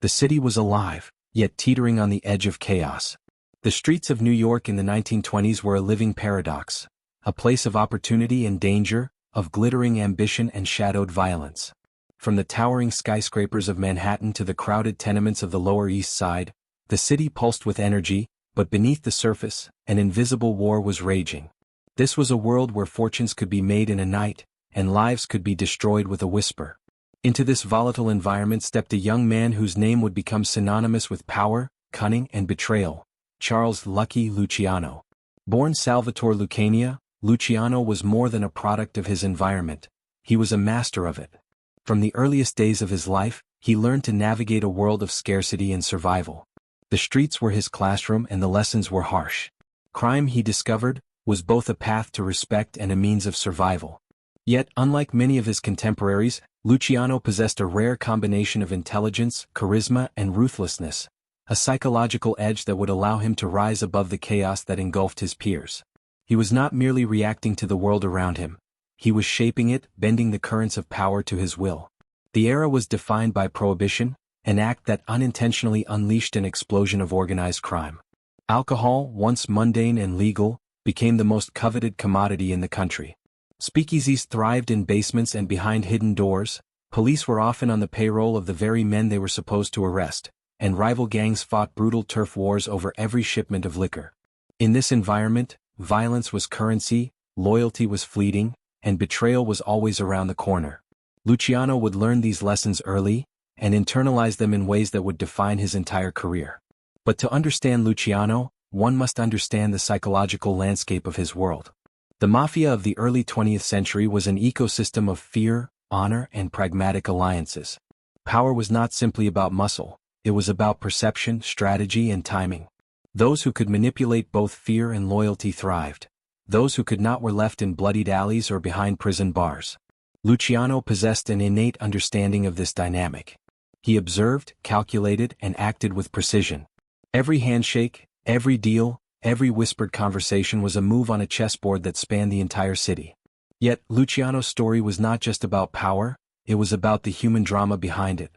The city was alive, yet teetering on the edge of chaos. The streets of New York in the 1920s were a living paradox, a place of opportunity and danger, of glittering ambition and shadowed violence. From the towering skyscrapers of Manhattan to the crowded tenements of the Lower East Side, the city pulsed with energy, but beneath the surface, an invisible war was raging. This was a world where fortunes could be made in a night, and lives could be destroyed with a whisper. Into this volatile environment stepped a young man whose name would become synonymous with power, cunning, and betrayal: Charles Lucky Luciano. Born Salvatore Lucania, Luciano was more than a product of his environment. He was a master of it. From the earliest days of his life, he learned to navigate a world of scarcity and survival. The streets were his classroom and the lessons were harsh. Crime, he discovered, was both a path to respect and a means of survival. Yet, unlike many of his contemporaries, Luciano possessed a rare combination of intelligence, charisma, and ruthlessness, a psychological edge that would allow him to rise above the chaos that engulfed his peers. He was not merely reacting to the world around him. He was shaping it, bending the currents of power to his will. The era was defined by Prohibition, an act that unintentionally unleashed an explosion of organized crime. Alcohol, once mundane and legal, became the most coveted commodity in the country. Speakeasies thrived in basements and behind hidden doors. Police were often on the payroll of the very men they were supposed to arrest, and rival gangs fought brutal turf wars over every shipment of liquor. In this environment, violence was currency, loyalty was fleeting, and betrayal was always around the corner. Luciano would learn these lessons early, and internalize them in ways that would define his entire career. But to understand Luciano, one must understand the psychological landscape of his world. The Mafia of the early 20th century was an ecosystem of fear, honor, and pragmatic alliances. Power was not simply about muscle, it was about perception, strategy, and timing. Those who could manipulate both fear and loyalty thrived. Those who could not were left in bloodied alleys or behind prison bars. Luciano possessed an innate understanding of this dynamic. He observed, calculated, and acted with precision. Every handshake, every deal, every whispered conversation was a move on a chessboard that spanned the entire city. Yet, Luciano's story was not just about power, it was about the human drama behind it.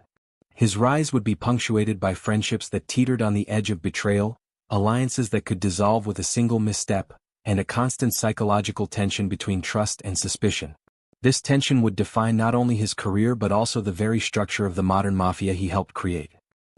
His rise would be punctuated by friendships that teetered on the edge of betrayal, alliances that could dissolve with a single misstep, and a constant psychological tension between trust and suspicion. This tension would define not only his career but also the very structure of the modern mafia he helped create.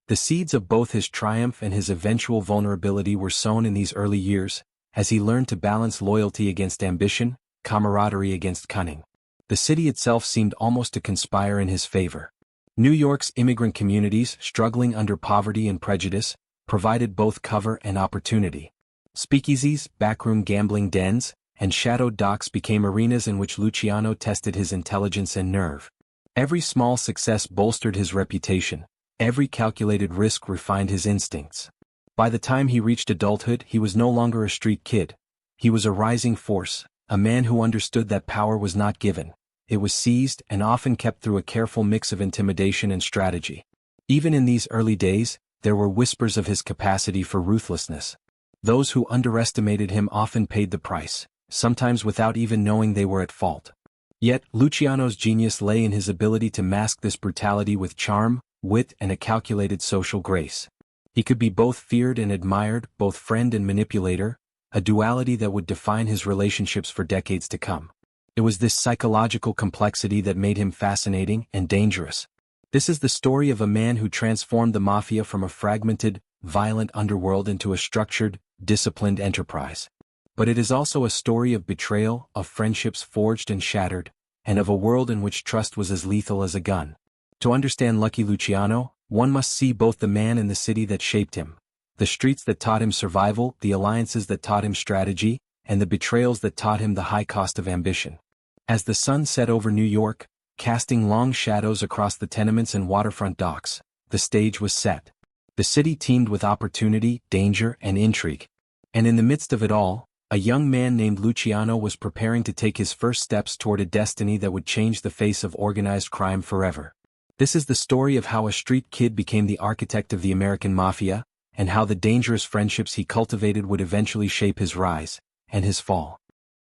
The seeds of both his triumph and his eventual vulnerability were sown in these early years, as he learned to balance loyalty against ambition, camaraderie against cunning. The city itself seemed almost to conspire in his favor. New York's immigrant communities, struggling under poverty and prejudice, provided both cover and opportunity. Speakeasies, backroom gambling dens, and shadowed docks became arenas in which Luciano tested his intelligence and nerve. Every small success bolstered his reputation. Every calculated risk refined his instincts. By the time he reached adulthood, he was no longer a street kid. He was a rising force, a man who understood that power was not given. It was seized and often kept through a careful mix of intimidation and strategy. Even in these early days, there were whispers of his capacity for ruthlessness. Those who underestimated him often paid the price, sometimes without even knowing they were at fault. Yet, Luciano's genius lay in his ability to mask this brutality with charm, wit, and a calculated social grace. He could be both feared and admired, both friend and manipulator, a duality that would define his relationships for decades to come. It was this psychological complexity that made him fascinating and dangerous. This is the story of a man who transformed the mafia from a fragmented, violent underworld into a structured, disciplined enterprise. But it is also a story of betrayal, of friendships forged and shattered, and of a world in which trust was as lethal as a gun. To understand Lucky Luciano, one must see both the man and the city that shaped him, the streets that taught him survival, the alliances that taught him strategy, and the betrayals that taught him the high cost of ambition. As the sun set over New York, casting long shadows across the tenements and waterfront docks, the stage was set. The city teemed with opportunity, danger, and intrigue. And in the midst of it all, a young man named Luciano was preparing to take his first steps toward a destiny that would change the face of organized crime forever. This is the story of how a street kid became the architect of the American Mafia, and how the dangerous friendships he cultivated would eventually shape his rise and his fall.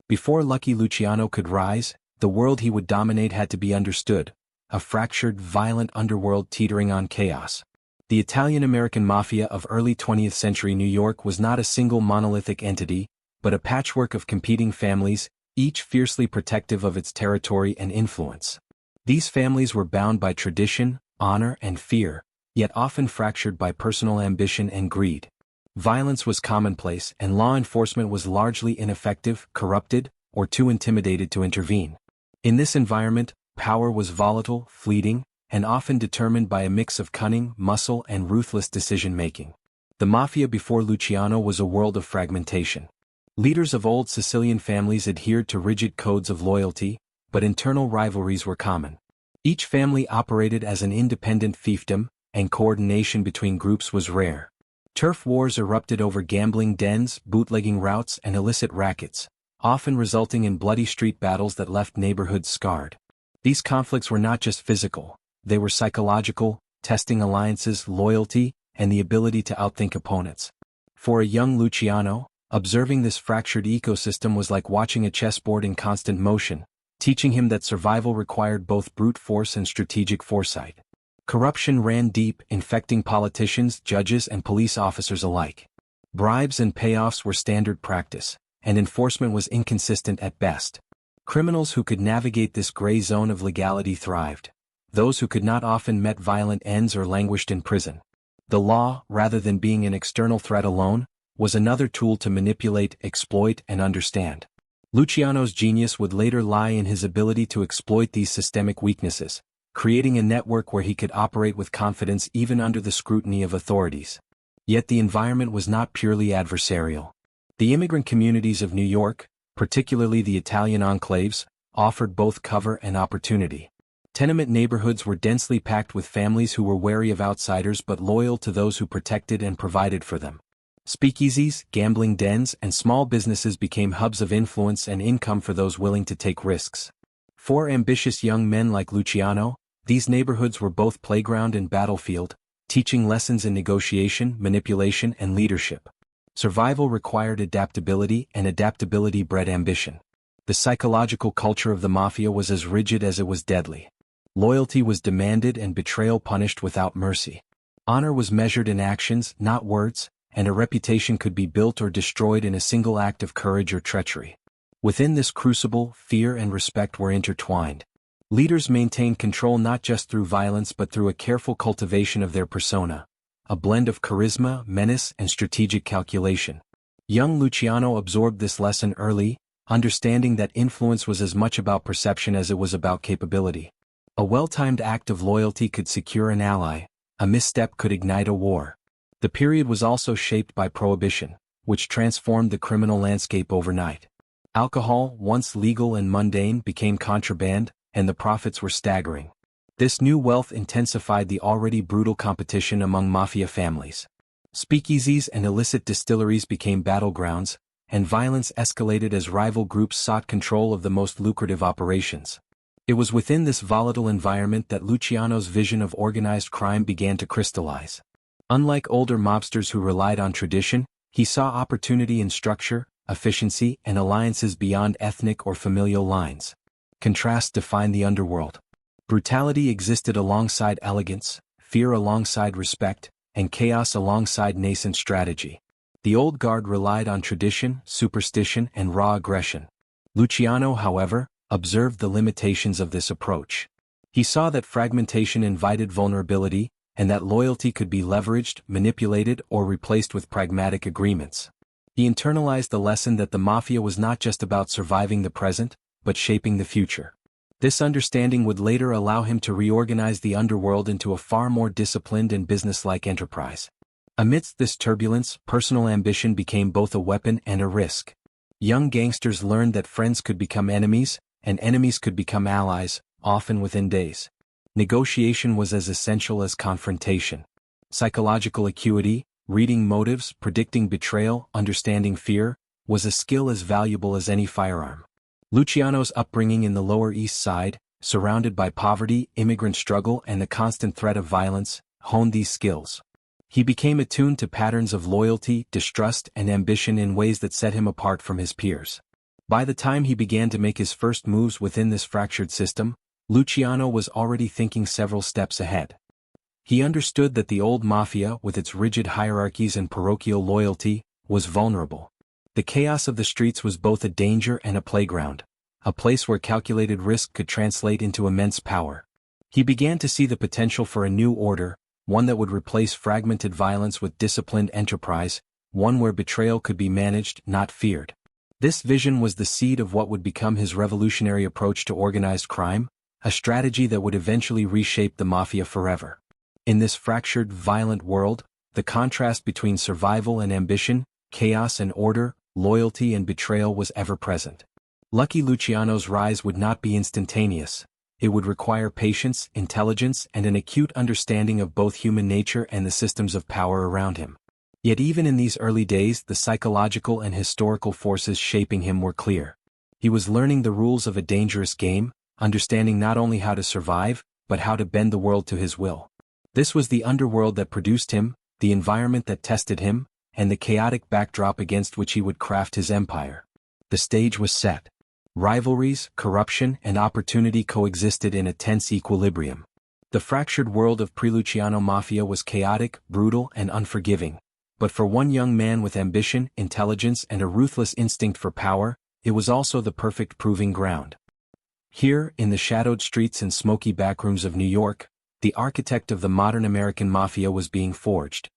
Before Lucky Luciano could rise, the world he would dominate had to be understood, a fractured, violent underworld teetering on chaos. The Italian-American Mafia of early 20th century New York was not a single monolithic entity, but a patchwork of competing families, each fiercely protective of its territory and influence. These families were bound by tradition, honor, and fear, yet often fractured by personal ambition and greed. Violence was commonplace, and law enforcement was largely ineffective, corrupted, or too intimidated to intervene. In this environment, power was volatile, fleeting, and often determined by a mix of cunning, muscle, and ruthless decision-making. The Mafia before Luciano was a world of fragmentation. Leaders of old Sicilian families adhered to rigid codes of loyalty, but internal rivalries were common. Each family operated as an independent fiefdom, and coordination between groups was rare. Turf wars erupted over gambling dens, bootlegging routes, and illicit rackets, often resulting in bloody street battles that left neighborhoods scarred. These conflicts were not just physical, they were psychological, testing alliances, loyalty, and the ability to outthink opponents. For a young Luciano, observing this fractured ecosystem was like watching a chessboard in constant motion, teaching him that survival required both brute force and strategic foresight. Corruption ran deep, infecting politicians, judges, and police officers alike. Bribes and payoffs were standard practice, and enforcement was inconsistent at best. Criminals who could navigate this gray zone of legality thrived. Those who could not often met violent ends or languished in prison. The law, rather than being an external threat alone, was another tool to manipulate, exploit, and understand. Luciano's genius would later lie in his ability to exploit these systemic weaknesses, creating a network where he could operate with confidence even under the scrutiny of authorities. Yet the environment was not purely adversarial. The immigrant communities of New York, particularly the Italian enclaves, offered both cover and opportunity. Tenement neighborhoods were densely packed with families who were wary of outsiders but loyal to those who protected and provided for them. Speakeasies, gambling dens, and small businesses became hubs of influence and income for those willing to take risks. For ambitious young men like Luciano, these neighborhoods were both playground and battlefield, teaching lessons in negotiation, manipulation, and leadership. Survival required adaptability, and adaptability bred ambition. The psychological culture of the Mafia was as rigid as it was deadly. Loyalty was demanded and betrayal punished without mercy. Honor was measured in actions, not words, and a reputation could be built or destroyed in a single act of courage or treachery. Within this crucible, fear and respect were intertwined. Leaders maintained control not just through violence but through a careful cultivation of their persona, a blend of charisma, menace, and strategic calculation. Young Luciano absorbed this lesson early, understanding that influence was as much about perception as it was about capability. A well-timed act of loyalty could secure an ally, a misstep could ignite a war. The period was also shaped by prohibition, which transformed the criminal landscape overnight. Alcohol, once legal and mundane, became contraband, and the profits were staggering. This new wealth intensified the already brutal competition among mafia families. Speakeasies and illicit distilleries became battlegrounds, and violence escalated as rival groups sought control of the most lucrative operations. It was within this volatile environment that Luciano's vision of organized crime began to crystallize. Unlike older mobsters who relied on tradition, he saw opportunity in structure, efficiency, and alliances beyond ethnic or familial lines. Contrast defined the underworld. Brutality existed alongside elegance, fear alongside respect, and chaos alongside nascent strategy. The old guard relied on tradition, superstition, and raw aggression. Luciano, however, observed the limitations of this approach. He saw that fragmentation invited vulnerability, and that loyalty could be leveraged, manipulated, or replaced with pragmatic agreements. He internalized the lesson that the Mafia was not just about surviving the present, but shaping the future. This understanding would later allow him to reorganize the underworld into a far more disciplined and businesslike enterprise. Amidst this turbulence, personal ambition became both a weapon and a risk. Young gangsters learned that friends could become enemies, and enemies could become allies, often within days. Negotiation was as essential as confrontation. Psychological acuity, reading motives, predicting betrayal, understanding fear, was a skill as valuable as any firearm. Luciano's upbringing in the Lower East Side, surrounded by poverty, immigrant struggle, and the constant threat of violence, honed these skills. He became attuned to patterns of loyalty, distrust, and ambition in ways that set him apart from his peers. By the time he began to make his first moves within this fractured system, Luciano was already thinking several steps ahead. He understood that the old Mafia, with its rigid hierarchies and parochial loyalty, was vulnerable. The chaos of the streets was both a danger and a playground, a place where calculated risk could translate into immense power. He began to see the potential for a new order, one that would replace fragmented violence with disciplined enterprise, one where betrayal could be managed, not feared. This vision was the seed of what would become his revolutionary approach to organized crime, a strategy that would eventually reshape the Mafia forever. In this fractured, violent world, the contrast between survival and ambition, chaos and order, loyalty and betrayal was ever present. Lucky Luciano's rise would not be instantaneous. It would require patience, intelligence, and an acute understanding of both human nature and the systems of power around him. Yet even in these early days, the psychological and historical forces shaping him were clear. He was learning the rules of a dangerous game, understanding not only how to survive, but how to bend the world to his will. This was the underworld that produced him, the environment that tested him, and the chaotic backdrop against which he would craft his empire. The stage was set. Rivalries, corruption, and opportunity coexisted in a tense equilibrium. The fractured world of pre-Luciano Mafia was chaotic, brutal, and unforgiving. But for one young man with ambition, intelligence, and a ruthless instinct for power, it was also the perfect proving ground. Here, in the shadowed streets and smoky backrooms of New York, the architect of the modern American Mafia was being forged.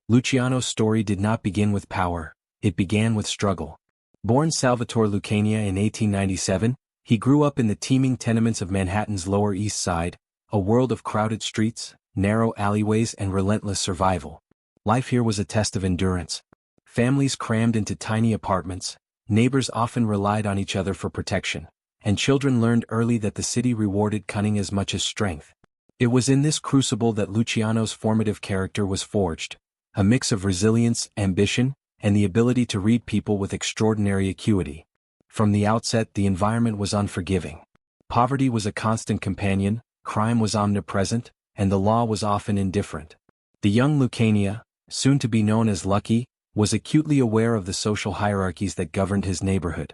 Luciano's story did not begin with power, it began with struggle. Born Salvatore Lucania in 1897, he grew up in the teeming tenements of Manhattan's Lower East Side, a world of crowded streets, narrow alleyways, and relentless survival. Life here was a test of endurance. Families crammed into tiny apartments, neighbors often relied on each other for protection, and children learned early that the city rewarded cunning as much as strength. It was in this crucible that Luciano's formative character was forged, a mix of resilience, ambition, and the ability to read people with extraordinary acuity. From the outset, the environment was unforgiving. Poverty was a constant companion, crime was omnipresent, and the law was often indifferent. The young Lucania, soon to be known as Lucky, was acutely aware of the social hierarchies that governed his neighborhood.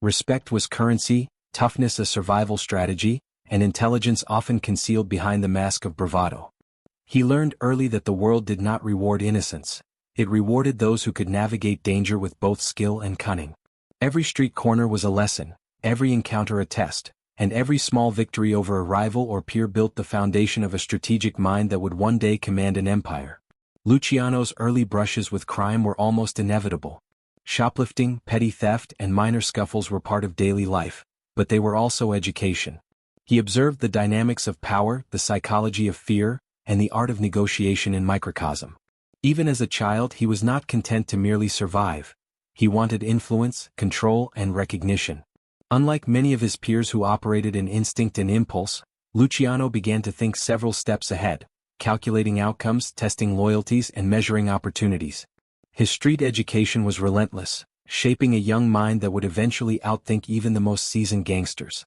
Respect was currency, toughness a survival strategy, and intelligence often concealed behind the mask of bravado. He learned early that the world did not reward innocence. It rewarded those who could navigate danger with both skill and cunning. Every street corner was a lesson, every encounter a test, and every small victory over a rival or peer built the foundation of a strategic mind that would one day command an empire. Luciano's early brushes with crime were almost inevitable. Shoplifting, petty theft, and minor scuffles were part of daily life, but they were also education. He observed the dynamics of power, the psychology of fear, and the art of negotiation in microcosm. Even as a child, he was not content to merely survive. He wanted influence, control, and recognition. Unlike many of his peers who operated in instinct and impulse, Luciano began to think several steps ahead, calculating outcomes, testing loyalties, and measuring opportunities. His street education was relentless, shaping a young mind that would eventually outthink even the most seasoned gangsters.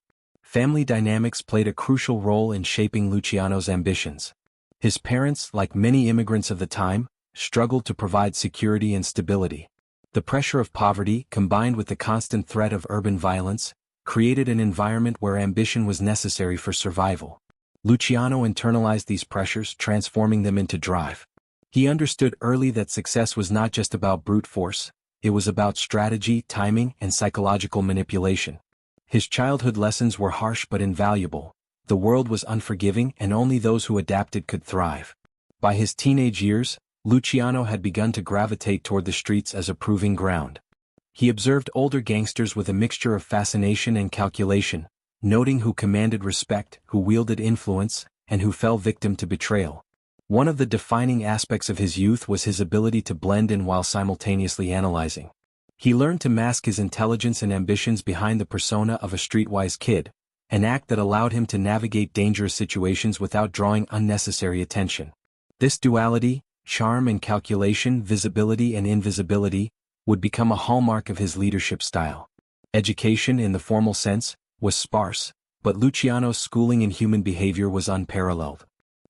Family dynamics played a crucial role in shaping Luciano's ambitions. His parents, like many immigrants of the time, struggled to provide security and stability. The pressure of poverty, combined with the constant threat of urban violence, created an environment where ambition was necessary for survival. Luciano internalized these pressures, transforming them into drive. He understood early that success was not just about brute force, it was about strategy, timing, and psychological manipulation. His childhood lessons were harsh but invaluable. The world was unforgiving, and only those who adapted could thrive. By his teenage years, Luciano had begun to gravitate toward the streets as a proving ground. He observed older gangsters with a mixture of fascination and calculation, noting who commanded respect, who wielded influence, and who fell victim to betrayal. One of the defining aspects of his youth was his ability to blend in while simultaneously analyzing. He learned to mask his intelligence and ambitions behind the persona of a streetwise kid, an act that allowed him to navigate dangerous situations without drawing unnecessary attention. This duality, charm and calculation, visibility and invisibility, would become a hallmark of his leadership style. Education, in the formal sense, was sparse, but Luciano's schooling in human behavior was unparalleled.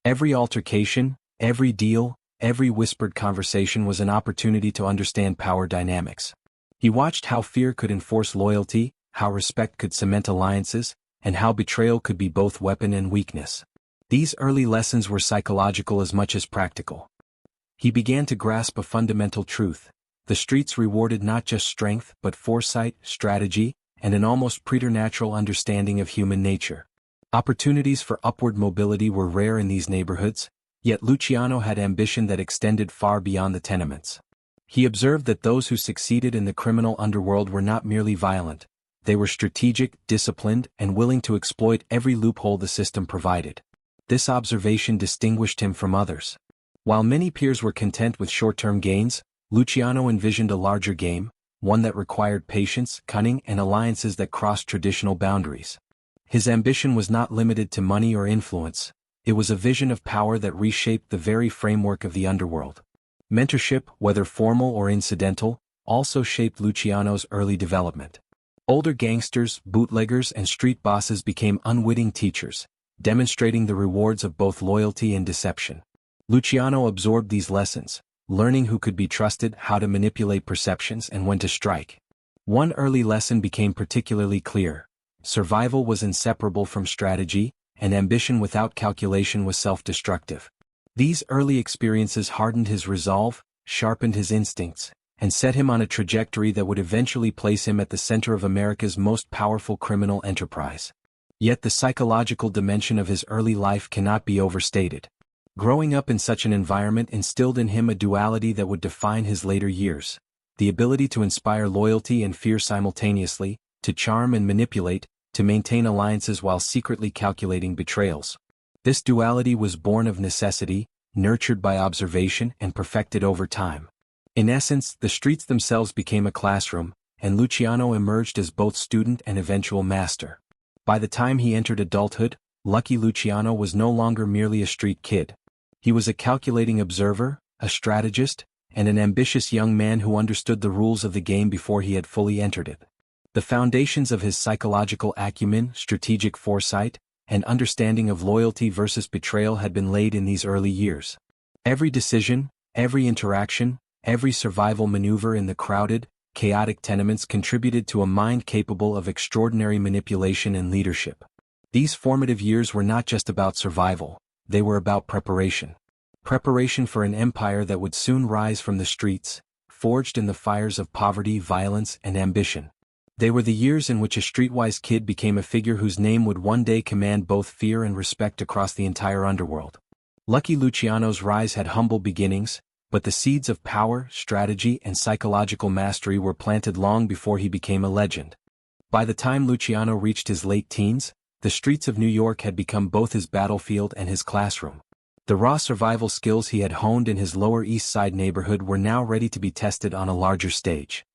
Every altercation, every deal, every whispered conversation was an opportunity to understand power dynamics. He watched how fear could enforce loyalty, how respect could cement alliances, and how betrayal could be both weapon and weakness. These early lessons were psychological as much as practical. He began to grasp a fundamental truth. The streets rewarded not just strength but foresight, strategy, and an almost preternatural understanding of human nature. Opportunities for upward mobility were rare in these neighborhoods, yet Luciano had ambition that extended far beyond the tenements. He observed that those who succeeded in the criminal underworld were not merely violent, they were strategic, disciplined, and willing to exploit every loophole the system provided. This observation distinguished him from others. While many peers were content with short-term gains, Luciano envisioned a larger game, one that required patience, cunning, and alliances that crossed traditional boundaries. His ambition was not limited to money or influence, it was a vision of power that reshaped the very framework of the underworld. Mentorship, whether formal or incidental, also shaped Luciano's early development. Older gangsters, bootleggers, and street bosses became unwitting teachers, demonstrating the rewards of both loyalty and deception. Luciano absorbed these lessons, learning who could be trusted, how to manipulate perceptions, and when to strike. One early lesson became particularly clear. Survival was inseparable from strategy, and ambition without calculation was self-destructive. These early experiences hardened his resolve, sharpened his instincts, and set him on a trajectory that would eventually place him at the center of America's most powerful criminal enterprise. Yet the psychological dimension of his early life cannot be overstated. Growing up in such an environment instilled in him a duality that would define his later years: the ability to inspire loyalty and fear simultaneously, to charm and manipulate, to maintain alliances while secretly calculating betrayals. This duality was born of necessity, nurtured by observation, and perfected over time. In essence, the streets themselves became a classroom, and Luciano emerged as both student and eventual master. By the time he entered adulthood, Lucky Luciano was no longer merely a street kid. He was a calculating observer, a strategist, and an ambitious young man who understood the rules of the game before he had fully entered it. The foundations of his psychological acumen, strategic foresight, and understanding of loyalty versus betrayal had been laid in these early years. Every decision, every interaction, every survival maneuver in the crowded, chaotic tenements contributed to a mind capable of extraordinary manipulation and leadership. These formative years were not just about survival, they were about preparation. Preparation for an empire that would soon rise from the streets, forged in the fires of poverty, violence, and ambition. They were the years in which a streetwise kid became a figure whose name would one day command both fear and respect across the entire underworld. Lucky Luciano's rise had humble beginnings, but the seeds of power, strategy, and psychological mastery were planted long before he became a legend. By the time Luciano reached his late teens, the streets of New York had become both his battlefield and his classroom. The raw survival skills he had honed in his Lower East Side neighborhood were now ready to be tested on a larger stage.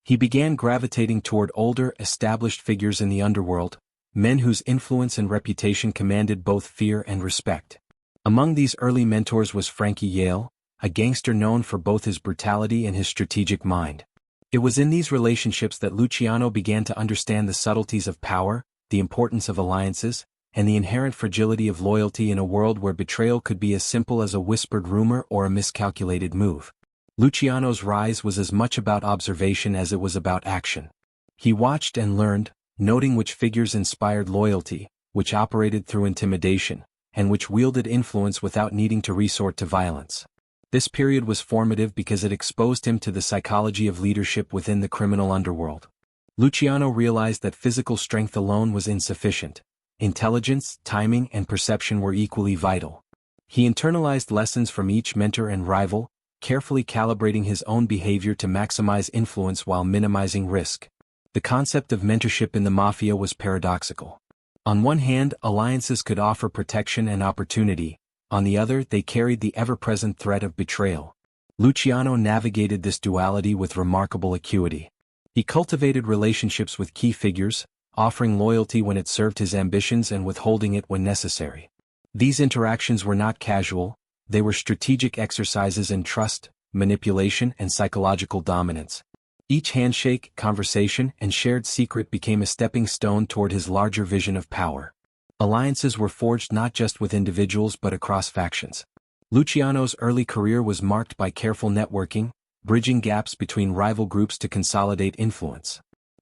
He began gravitating toward older, established figures in the underworld, men whose influence and reputation commanded both fear and respect. Among these early mentors was Frankie Yale, a gangster known for both his brutality and his strategic mind. It was in these relationships that Luciano began to understand the subtleties of power, the importance of alliances, and the inherent fragility of loyalty in a world where betrayal could be as simple as a whispered rumor or a miscalculated move. Luciano's rise was as much about observation as it was about action. He watched and learned, noting which figures inspired loyalty, which operated through intimidation, and which wielded influence without needing to resort to violence. This period was formative because it exposed him to the psychology of leadership within the criminal underworld. Luciano realized that physical strength alone was insufficient. Intelligence, timing, and perception were equally vital. He internalized lessons from each mentor and rival, carefully calibrating his own behavior to maximize influence while minimizing risk. The concept of mentorship in the Mafia was paradoxical. On one hand, alliances could offer protection and opportunity, on the other they carried the ever-present threat of betrayal. Luciano navigated this duality with remarkable acuity. He cultivated relationships with key figures, offering loyalty when it served his ambitions and withholding it when necessary. These interactions were not casual, they were strategic exercises in trust, manipulation, and psychological dominance. Each handshake, conversation, and shared secret became a stepping stone toward his larger vision of power. Alliances were forged not just with individuals but across factions. Luciano's early career was marked by careful networking, bridging gaps between rival groups to consolidate influence.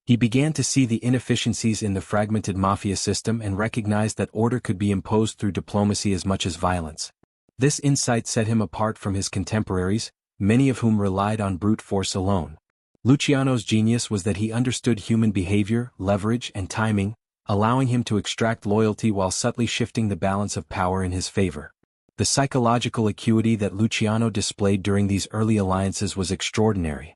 He began to see the inefficiencies in the fragmented mafia system and recognized that order could be imposed through diplomacy as much as violence. This insight set him apart from his contemporaries, many of whom relied on brute force alone. Luciano's genius was that he understood human behavior, leverage, and timing, allowing him to extract loyalty while subtly shifting the balance of power in his favor. The psychological acuity that Luciano displayed during these early alliances was extraordinary.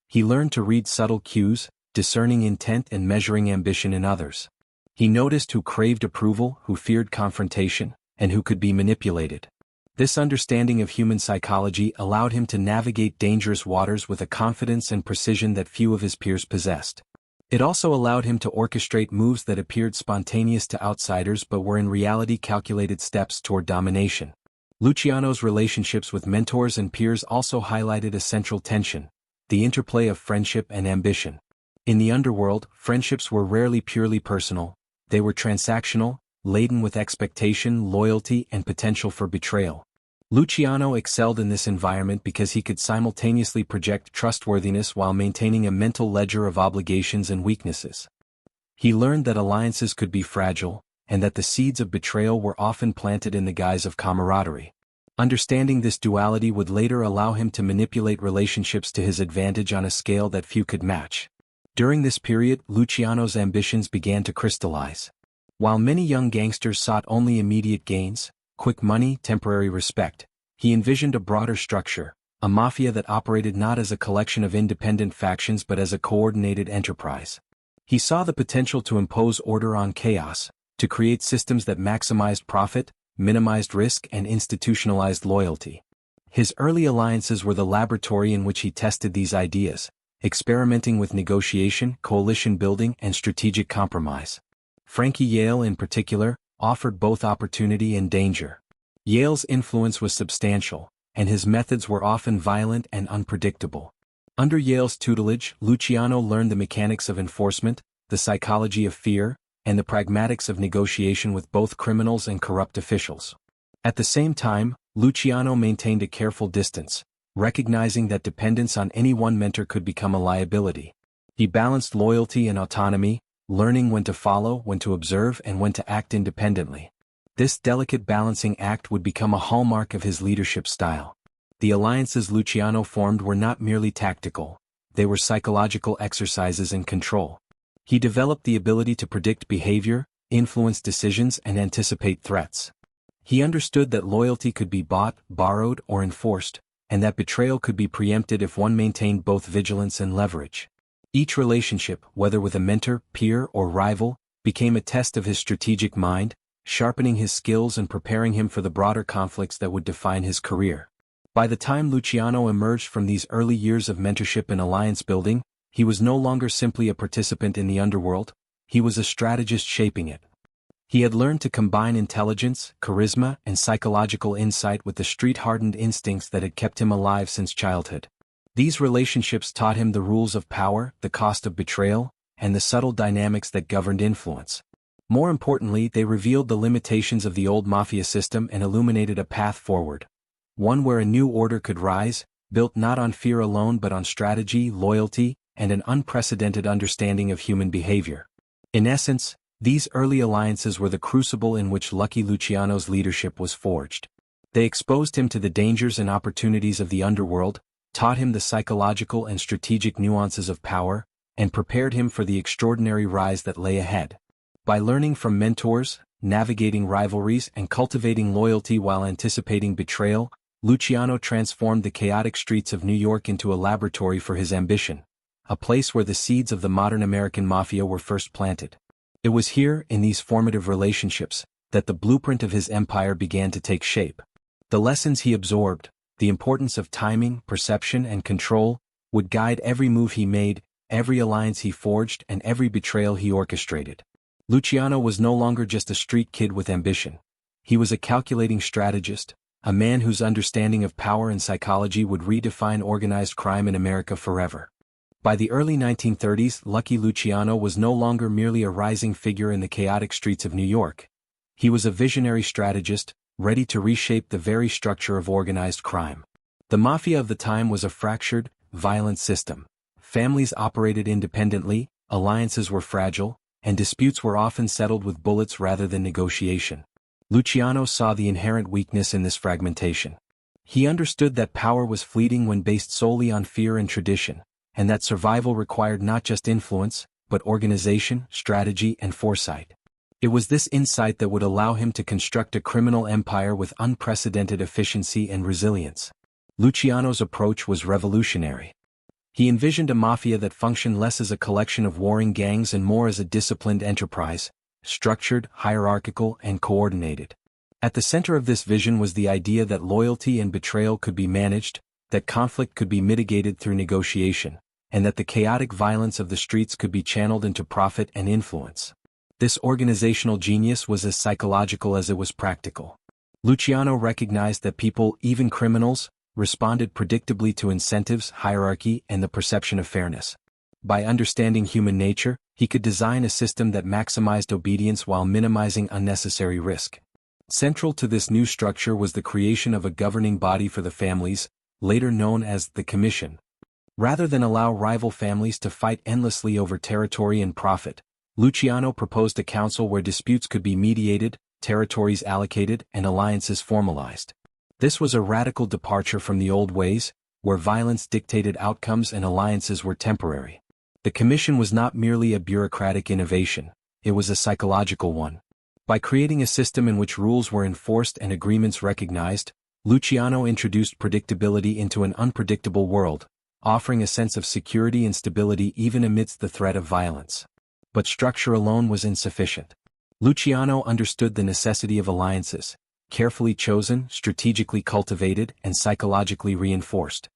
He learned to read subtle cues, discerning intent and measuring ambition in others. He noticed who craved approval, who feared confrontation, and who could be manipulated. This understanding of human psychology allowed him to navigate dangerous waters with a confidence and precision that few of his peers possessed. It also allowed him to orchestrate moves that appeared spontaneous to outsiders but were in reality calculated steps toward domination. Luciano's relationships with mentors and peers also highlighted a central tension: the interplay of friendship and ambition. In the underworld, friendships were rarely purely personal; they were transactional, laden with expectation, loyalty, and potential for betrayal. Luciano excelled in this environment because he could simultaneously project trustworthiness while maintaining a mental ledger of obligations and weaknesses. He learned that alliances could be fragile, and that the seeds of betrayal were often planted in the guise of camaraderie. Understanding this duality would later allow him to manipulate relationships to his advantage on a scale that few could match. During this period, Luciano's ambitions began to crystallize. While many young gangsters sought only immediate gains, quick money, temporary respect, he envisioned a broader structure, a mafia that operated not as a collection of independent factions but as a coordinated enterprise. He saw the potential to impose order on chaos, to create systems that maximized profit, minimized risk, and institutionalized loyalty. His early alliances were the laboratory in which he tested these ideas, experimenting with negotiation, coalition building, and strategic compromise. Frankie Yale, in particular, offered both opportunity and danger. Yale's influence was substantial, and his methods were often violent and unpredictable. Under Yale's tutelage, Luciano learned the mechanics of enforcement, the psychology of fear, and the pragmatics of negotiation with both criminals and corrupt officials. At the same time, Luciano maintained a careful distance, recognizing that dependence on any one mentor could become a liability. He balanced loyalty and autonomy, learning when to follow, when to observe, and when to act independently. This delicate balancing act would become a hallmark of his leadership style. The alliances Luciano formed were not merely tactical; they were psychological exercises in control. He developed the ability to predict behavior, influence decisions, and anticipate threats. He understood that loyalty could be bought, borrowed, or enforced, and that betrayal could be preempted if one maintained both vigilance and leverage. Each relationship, whether with a mentor, peer, or rival, became a test of his strategic mind, sharpening his skills and preparing him for the broader conflicts that would define his career. By the time Luciano emerged from these early years of mentorship and alliance building, he was no longer simply a participant in the underworld; he was a strategist shaping it. He had learned to combine intelligence, charisma, and psychological insight with the street-hardened instincts that had kept him alive since childhood. These relationships taught him the rules of power, the cost of betrayal, and the subtle dynamics that governed influence. More importantly, they revealed the limitations of the old mafia system and illuminated a path forward, one where a new order could rise, built not on fear alone but on strategy, loyalty, and an unprecedented understanding of human behavior. In essence, these early alliances were the crucible in which Lucky Luciano's leadership was forged. They exposed him to the dangers and opportunities of the underworld, taught him the psychological and strategic nuances of power, and prepared him for the extraordinary rise that lay ahead. By learning from mentors, navigating rivalries, and cultivating loyalty while anticipating betrayal, Luciano transformed the chaotic streets of New York into a laboratory for his ambition, a place where the seeds of the modern American mafia were first planted. It was here, in these formative relationships, that the blueprint of his empire began to take shape. The lessons he absorbed, the importance of timing, perception, and control, would guide every move he made, every alliance he forged, and every betrayal he orchestrated. Luciano was no longer just a street kid with ambition. He was a calculating strategist, a man whose understanding of power and psychology would redefine organized crime in America forever. By the early 1930s, Lucky Luciano was no longer merely a rising figure in the chaotic streets of New York. He was a visionary strategist, ready to reshape the very structure of organized crime. The mafia of the time was a fractured, violent system. Families operated independently, alliances were fragile, and disputes were often settled with bullets rather than negotiation. Luciano saw the inherent weakness in this fragmentation. He understood that power was fleeting when based solely on fear and tradition, and that survival required not just influence, but organization, strategy, and foresight. It was this insight that would allow him to construct a criminal empire with unprecedented efficiency and resilience. Luciano's approach was revolutionary. He envisioned a mafia that functioned less as a collection of warring gangs and more as a disciplined enterprise, structured, hierarchical, and coordinated. At the center of this vision was the idea that loyalty and betrayal could be managed, that conflict could be mitigated through negotiation, and that the chaotic violence of the streets could be channeled into profit and influence. This organizational genius was as psychological as it was practical. Luciano recognized that people, even criminals, responded predictably to incentives, hierarchy, and the perception of fairness. By understanding human nature, he could design a system that maximized obedience while minimizing unnecessary risk. Central to this new structure was the creation of a governing body for the families, later known as the Commission. Rather than allow rival families to fight endlessly over territory and profit, Luciano proposed a council where disputes could be mediated, territories allocated, and alliances formalized. This was a radical departure from the old ways, where violence dictated outcomes and alliances were temporary. The Commission was not merely a bureaucratic innovation, it was a psychological one. By creating a system in which rules were enforced and agreements recognized, Luciano introduced predictability into an unpredictable world, offering a sense of security and stability even amidst the threat of violence. But structure alone was insufficient. Luciano understood the necessity of alliances, carefully chosen, strategically cultivated, and psychologically reinforced.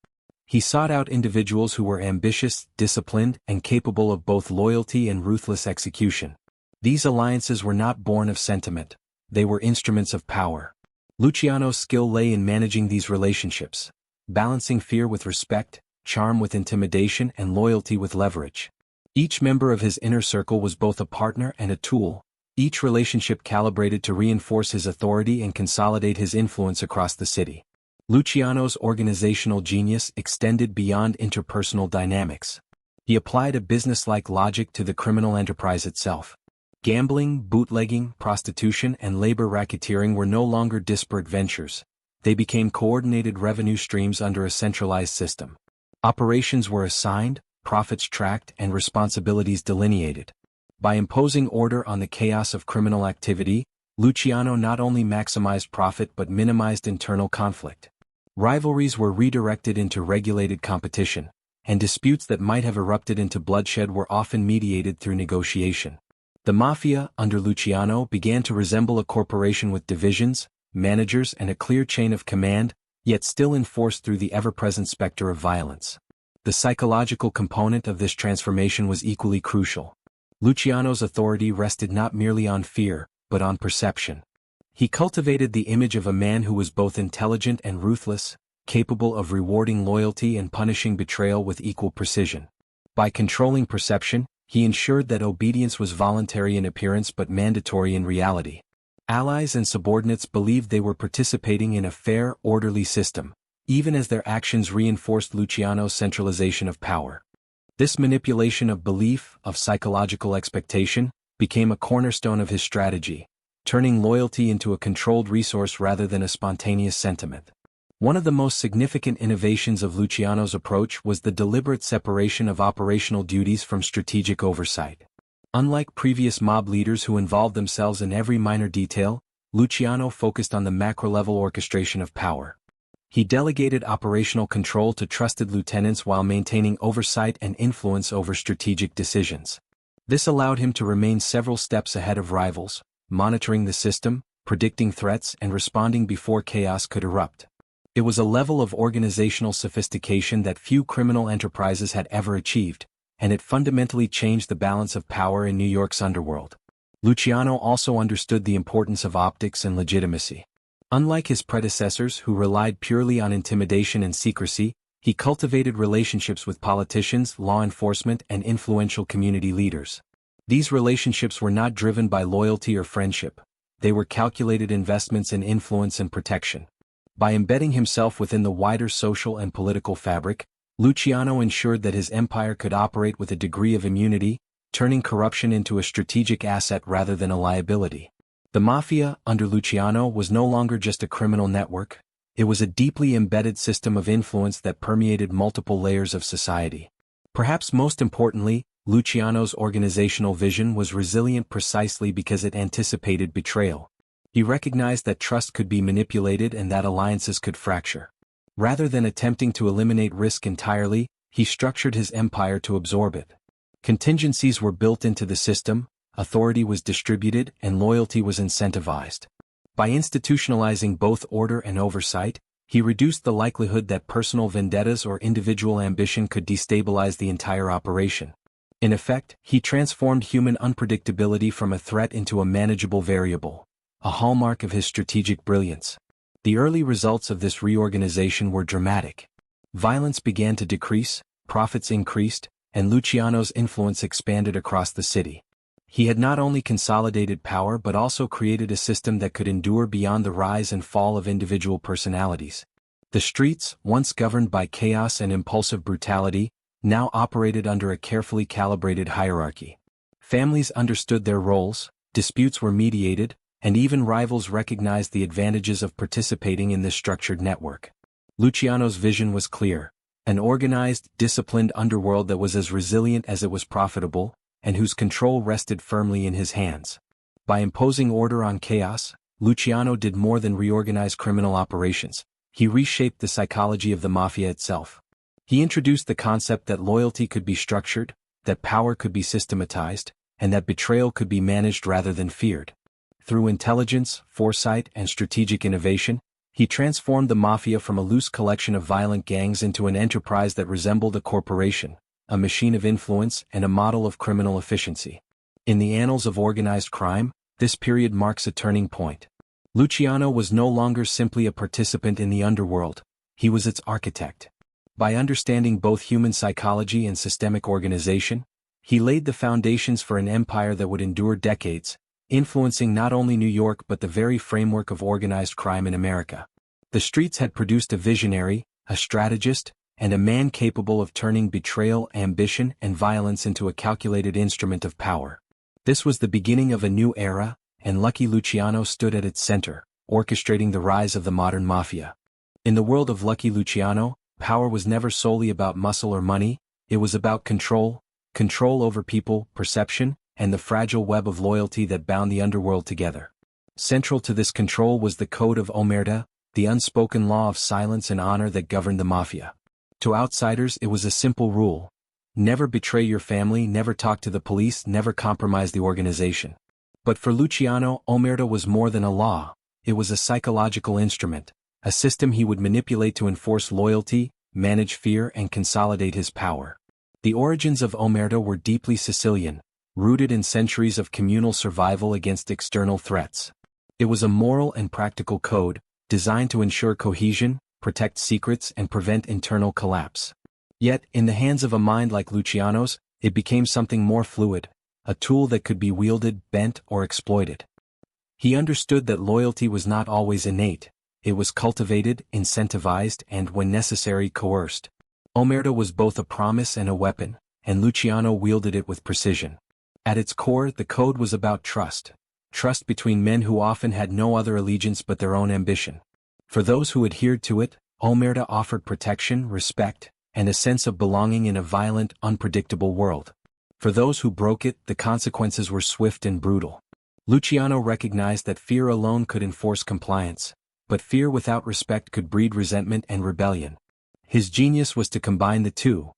He sought out individuals who were ambitious, disciplined, and capable of both loyalty and ruthless execution. These alliances were not born of sentiment, they were instruments of power. Luciano's skill lay in managing these relationships, balancing fear with respect, charm with intimidation, and loyalty with leverage. Each member of his inner circle was both a partner and a tool, each relationship calibrated to reinforce his authority and consolidate his influence across the city. Luciano's organizational genius extended beyond interpersonal dynamics. He applied a business-like logic to the criminal enterprise itself. Gambling, bootlegging, prostitution, and labor racketeering were no longer disparate ventures. They became coordinated revenue streams under a centralized system. Operations were assigned, profits tracked, and responsibilities delineated. By imposing order on the chaos of criminal activity, Luciano not only maximized profit but minimized internal conflict. Rivalries were redirected into regulated competition, and disputes that might have erupted into bloodshed were often mediated through negotiation. The Mafia, under Luciano, began to resemble a corporation with divisions, managers, and a clear chain of command, yet still enforced through the ever-present specter of violence. The psychological component of this transformation was equally crucial. Luciano's authority rested not merely on fear, but on perception. He cultivated the image of a man who was both intelligent and ruthless, capable of rewarding loyalty and punishing betrayal with equal precision. By controlling perception, he ensured that obedience was voluntary in appearance but mandatory in reality. Allies and subordinates believed they were participating in a fair, orderly system, even as their actions reinforced Luciano's centralization of power. This manipulation of belief, of psychological expectation, became a cornerstone of his strategy, turning loyalty into a controlled resource rather than a spontaneous sentiment. One of the most significant innovations of Luciano's approach was the deliberate separation of operational duties from strategic oversight. Unlike previous mob leaders who involved themselves in every minor detail, Luciano focused on the macro-level orchestration of power. He delegated operational control to trusted lieutenants while maintaining oversight and influence over strategic decisions. This allowed him to remain several steps ahead of rivals, monitoring the system, predicting threats, and responding before chaos could erupt. It was a level of organizational sophistication that few criminal enterprises had ever achieved, and it fundamentally changed the balance of power in New York's underworld. Luciano also understood the importance of optics and legitimacy. Unlike his predecessors who relied purely on intimidation and secrecy, he cultivated relationships with politicians, law enforcement, and influential community leaders. These relationships were not driven by loyalty or friendship. They were calculated investments in influence and protection. By embedding himself within the wider social and political fabric, Luciano ensured that his empire could operate with a degree of immunity, turning corruption into a strategic asset rather than a liability. The Mafia, under Luciano, was no longer just a criminal network. It was a deeply embedded system of influence that permeated multiple layers of society. Perhaps most importantly, Luciano's organizational vision was resilient precisely because it anticipated betrayal. He recognized that trust could be manipulated and that alliances could fracture. Rather than attempting to eliminate risk entirely, he structured his empire to absorb it. Contingencies were built into the system, authority was distributed, and loyalty was incentivized. By institutionalizing both order and oversight, he reduced the likelihood that personal vendettas or individual ambition could destabilize the entire operation. In effect, he transformed human unpredictability from a threat into a manageable variable, a hallmark of his strategic brilliance. The early results of this reorganization were dramatic. Violence began to decrease, profits increased, and Luciano's influence expanded across the city. He had not only consolidated power but also created a system that could endure beyond the rise and fall of individual personalities. The streets, once governed by chaos and impulsive brutality, now operated under a carefully calibrated hierarchy. Families understood their roles, disputes were mediated, and even rivals recognized the advantages of participating in this structured network. Luciano's vision was clear: an organized, disciplined underworld that was as resilient as it was profitable, and whose control rested firmly in his hands. By imposing order on chaos, Luciano did more than reorganize criminal operations. He reshaped the psychology of the Mafia itself. He introduced the concept that loyalty could be structured, that power could be systematized, and that betrayal could be managed rather than feared. Through intelligence, foresight, and strategic innovation, he transformed the Mafia from a loose collection of violent gangs into an enterprise that resembled a corporation, a machine of influence, and a model of criminal efficiency. In the annals of organized crime, this period marks a turning point. Luciano was no longer simply a participant in the underworld, he was its architect. By understanding both human psychology and systemic organization, he laid the foundations for an empire that would endure decades, influencing not only New York but the very framework of organized crime in America. The streets had produced a visionary, a strategist, and a man capable of turning betrayal, ambition, and violence into a calculated instrument of power. This was the beginning of a new era, and Lucky Luciano stood at its center, orchestrating the rise of the modern Mafia. In the world of Lucky Luciano, power was never solely about muscle or money, it was about control over people, perception, and the fragile web of loyalty that bound the underworld together. Central to this control was the Code of Omerta, the unspoken law of silence and honor that governed the Mafia. To outsiders it was a simple rule: never betray your family, never talk to the police, never compromise the organization. But for Luciano, Omerta was more than a law, it was a psychological instrument, a system he would manipulate to enforce loyalty, manage fear, and consolidate his power. The origins of Omerta were deeply Sicilian, rooted in centuries of communal survival against external threats. It was a moral and practical code, designed to ensure cohesion, protect secrets, and prevent internal collapse. Yet, in the hands of a mind like Luciano's, it became something more fluid, a tool that could be wielded, bent, or exploited. He understood that loyalty was not always innate, it was cultivated, incentivized, and, when necessary, coerced. Omerta was both a promise and a weapon, and Luciano wielded it with precision. At its core, the code was about trust between men who often had no other allegiance but their own ambition. For those who adhered to it, Omerta offered protection, respect, and a sense of belonging in a violent, unpredictable world. For those who broke it, the consequences were swift and brutal. Luciano recognized that fear alone could enforce compliance, but fear without respect could breed resentment and rebellion. His genius was to combine the two,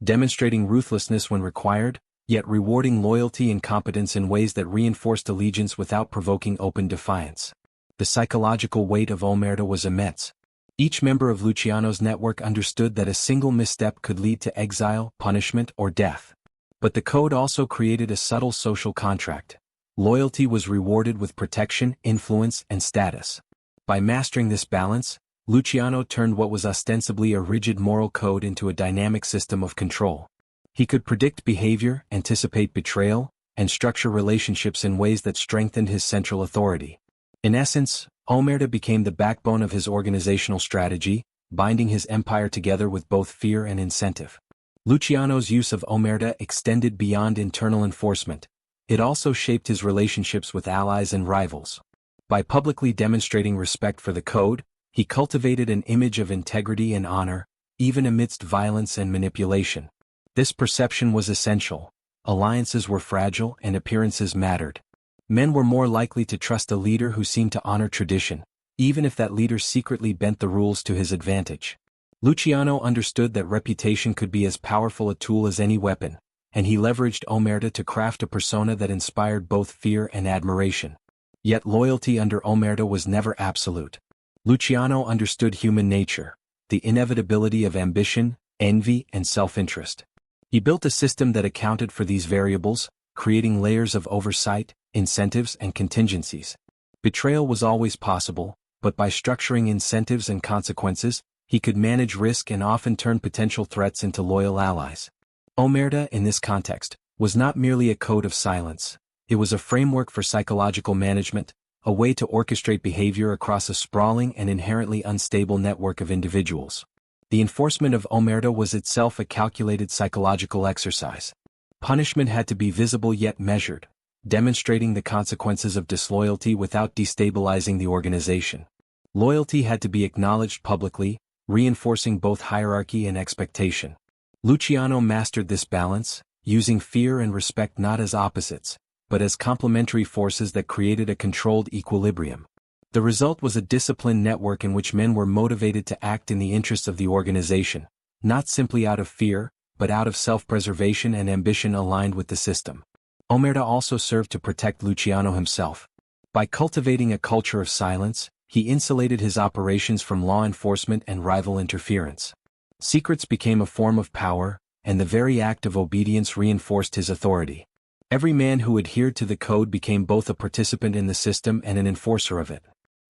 demonstrating ruthlessness when required, yet rewarding loyalty and competence in ways that reinforced allegiance without provoking open defiance. The psychological weight of Omerta was immense. Each member of Luciano's network understood that a single misstep could lead to exile, punishment, or death. But the code also created a subtle social contract. Loyalty was rewarded with protection, influence, and status. By mastering this balance, Luciano turned what was ostensibly a rigid moral code into a dynamic system of control. He could predict behavior, anticipate betrayal, and structure relationships in ways that strengthened his central authority. In essence, Omerta became the backbone of his organizational strategy, binding his empire together with both fear and incentive. Luciano's use of omerta extended beyond internal enforcement. It also shaped his relationships with allies and rivals. By publicly demonstrating respect for the code, he cultivated an image of integrity and honor, even amidst violence and manipulation. This perception was essential. Alliances were fragile and appearances mattered. Men were more likely to trust a leader who seemed to honor tradition, even if that leader secretly bent the rules to his advantage. Luciano understood that reputation could be as powerful a tool as any weapon, and he leveraged omerta to craft a persona that inspired both fear and admiration. Yet loyalty under omerta was never absolute. Luciano understood human nature, the inevitability of ambition, envy, and self-interest. He built a system that accounted for these variables, creating layers of oversight, incentives, and contingencies. Betrayal was always possible, but by structuring incentives and consequences, he could manage risk and often turn potential threats into loyal allies. Omerta, in this context, was not merely a code of silence. It was a framework for psychological management, a way to orchestrate behavior across a sprawling and inherently unstable network of individuals. The enforcement of omerta was itself a calculated psychological exercise. Punishment had to be visible yet measured, demonstrating the consequences of disloyalty without destabilizing the organization. Loyalty had to be acknowledged publicly, reinforcing both hierarchy and expectation. Luciano mastered this balance, using fear and respect not as opposites, but as complementary forces that created a controlled equilibrium. The result was a disciplined network in which men were motivated to act in the interests of the organization, not simply out of fear, but out of self-preservation and ambition aligned with the system. Omerta also served to protect Luciano himself. By cultivating a culture of silence, he insulated his operations from law enforcement and rival interference. Secrets became a form of power, and the very act of obedience reinforced his authority. Every man who adhered to the code became both a participant in the system and an enforcer of it.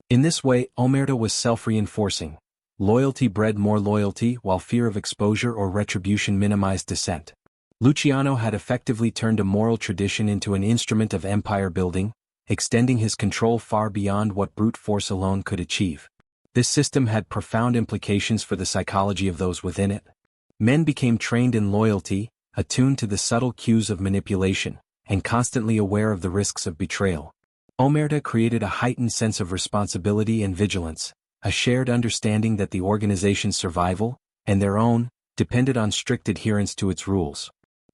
In this way, omerta was self-reinforcing. Loyalty bred more loyalty, while fear of exposure or retribution minimized dissent. Luciano had effectively turned a moral tradition into an instrument of empire building, extending his control far beyond what brute force alone could achieve. This system had profound implications for the psychology of those within it. Men became trained in loyalty, attuned to the subtle cues of manipulation, and constantly aware of the risks of betrayal. Omerta created a heightened sense of responsibility and vigilance, a shared understanding that the organization's survival, and their own, depended on strict adherence to its rules.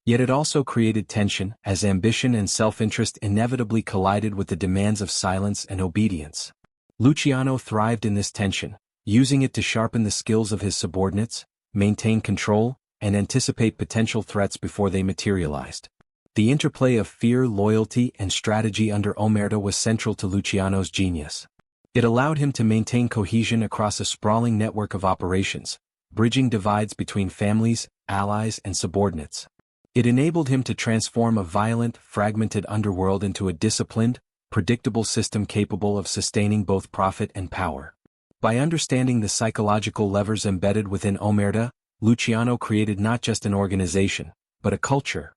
Yet it also created tension, as ambition and self-interest inevitably collided with the demands of silence and obedience. Luciano thrived in this tension, using it to sharpen the skills of his subordinates, maintain control, and anticipate potential threats before they materialized. The interplay of fear, loyalty, and strategy under omerta was central to Luciano's genius. It allowed him to maintain cohesion across a sprawling network of operations, bridging divides between families, allies, and subordinates. It enabled him to transform a violent, fragmented underworld into a disciplined, predictable system capable of sustaining both profit and power. By understanding the psychological levers embedded within omerta, Luciano created not just an organization, but a culture.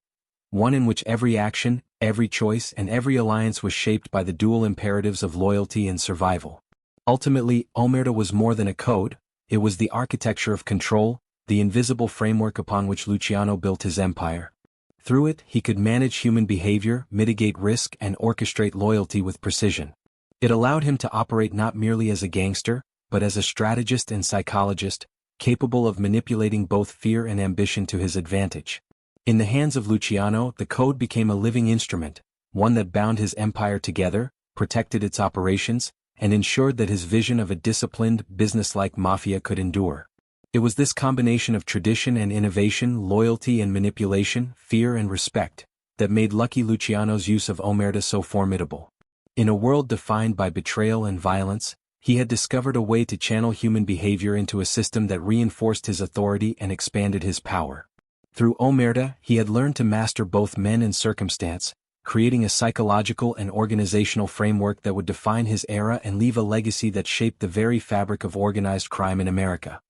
One in which every action, every choice, and every alliance was shaped by the dual imperatives of loyalty and survival. Ultimately, omerta was more than a code, it was the architecture of control, the invisible framework upon which Luciano built his empire. Through it, he could manage human behavior, mitigate risk, and orchestrate loyalty with precision. It allowed him to operate not merely as a gangster, but as a strategist and psychologist, capable of manipulating both fear and ambition to his advantage. In the hands of Luciano, the code became a living instrument, one that bound his empire together, protected its operations, and ensured that his vision of a disciplined, business-like mafia could endure. It was this combination of tradition and innovation, loyalty and manipulation, fear and respect, that made Lucky Luciano's use of omerta so formidable. In a world defined by betrayal and violence, he had discovered a way to channel human behavior into a system that reinforced his authority and expanded his power. Through omerta, he had learned to master both men and circumstance, creating a psychological and organizational framework that would define his era and leave a legacy that shaped the very fabric of organized crime in America.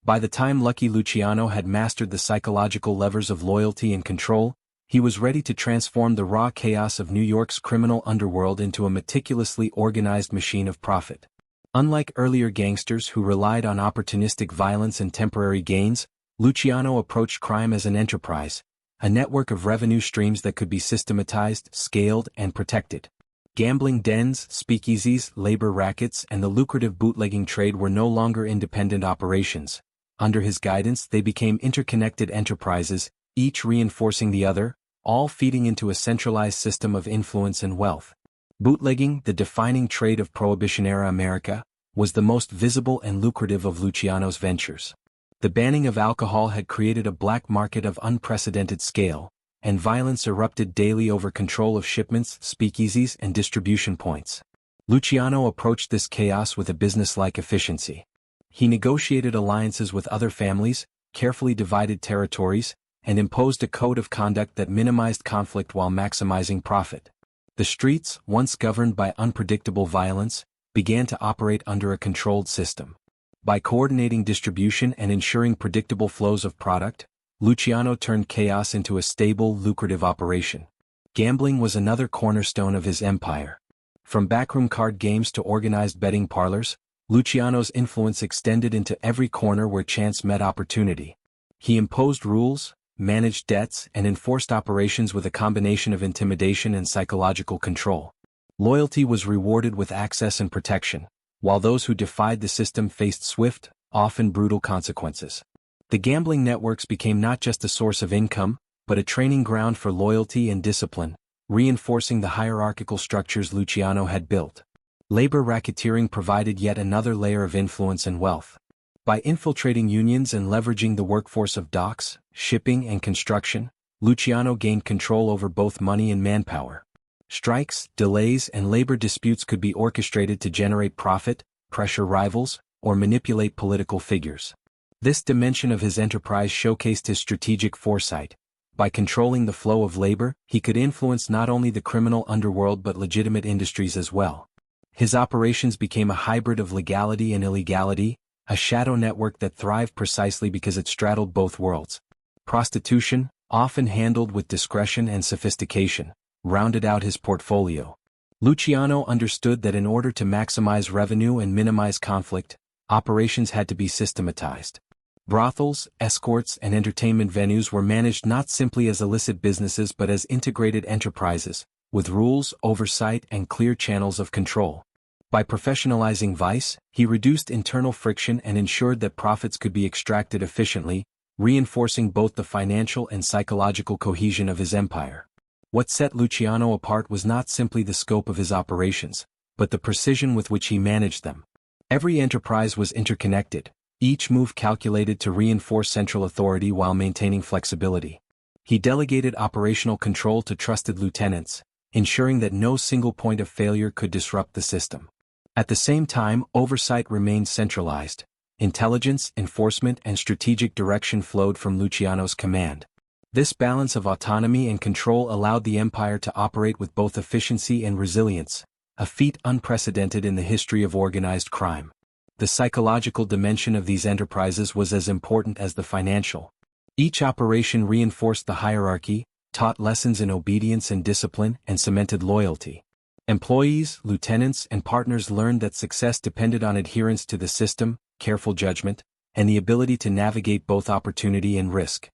By the time Lucky Luciano had mastered the psychological levers of loyalty and control, he was ready to transform the raw chaos of New York's criminal underworld into a meticulously organized machine of profit. Unlike earlier gangsters who relied on opportunistic violence and temporary gains, Luciano approached crime as an enterprise, a network of revenue streams that could be systematized, scaled, and protected. Gambling dens, speakeasies, labor rackets, and the lucrative bootlegging trade were no longer independent operations. Under his guidance, they became interconnected enterprises, each reinforcing the other, all feeding into a centralized system of influence and wealth. Bootlegging, the defining trade of Prohibition-era America, was the most visible and lucrative of Luciano's ventures. The banning of alcohol had created a black market of unprecedented scale, and violence erupted daily over control of shipments, speakeasies, and distribution points. Luciano approached this chaos with a business-like efficiency. He negotiated alliances with other families, carefully divided territories, and imposed a code of conduct that minimized conflict while maximizing profit. The streets, once governed by unpredictable violence, began to operate under a controlled system. By coordinating distribution and ensuring predictable flows of product, Luciano turned chaos into a stable, lucrative operation. Gambling was another cornerstone of his empire. From backroom card games to organized betting parlors, Luciano's influence extended into every corner where chance met opportunity. He imposed rules, managed debts, and enforced operations with a combination of intimidation and psychological control. Loyalty was rewarded with access and protection, while those who defied the system faced swift, often brutal consequences. The gambling networks became not just a source of income, but a training ground for loyalty and discipline, reinforcing the hierarchical structures Luciano had built. Labor racketeering provided yet another layer of influence and wealth. By infiltrating unions and leveraging the workforce of docks, shipping, and construction, Luciano gained control over both money and manpower. Strikes, delays, and labor disputes could be orchestrated to generate profit, pressure rivals, or manipulate political figures. This dimension of his enterprise showcased his strategic foresight. By controlling the flow of labor, he could influence not only the criminal underworld but legitimate industries as well. His operations became a hybrid of legality and illegality, a shadow network that thrived precisely because it straddled both worlds. Prostitution, often handled with discretion and sophistication, rounded out his portfolio. Luciano understood that in order to maximize revenue and minimize conflict, operations had to be systematized. Brothels, escorts, and entertainment venues were managed not simply as illicit businesses but as integrated enterprises, with rules, oversight, and clear channels of control. By professionalizing vice, he reduced internal friction and ensured that profits could be extracted efficiently, reinforcing both the financial and psychological cohesion of his empire. What set Luciano apart was not simply the scope of his operations, but the precision with which he managed them. Every enterprise was interconnected, each move calculated to reinforce central authority while maintaining flexibility. He delegated operational control to trusted lieutenants, ensuring that no single point of failure could disrupt the system. At the same time, oversight remained centralized. Intelligence, enforcement, and strategic direction flowed from Luciano's command. This balance of autonomy and control allowed the empire to operate with both efficiency and resilience, a feat unprecedented in the history of organized crime. The psychological dimension of these enterprises was as important as the financial. Each operation reinforced the hierarchy, taught lessons in obedience and discipline, and cemented loyalty. Employees, lieutenants, and partners learned that success depended on adherence to the system, careful judgment, and the ability to navigate both opportunity and risk.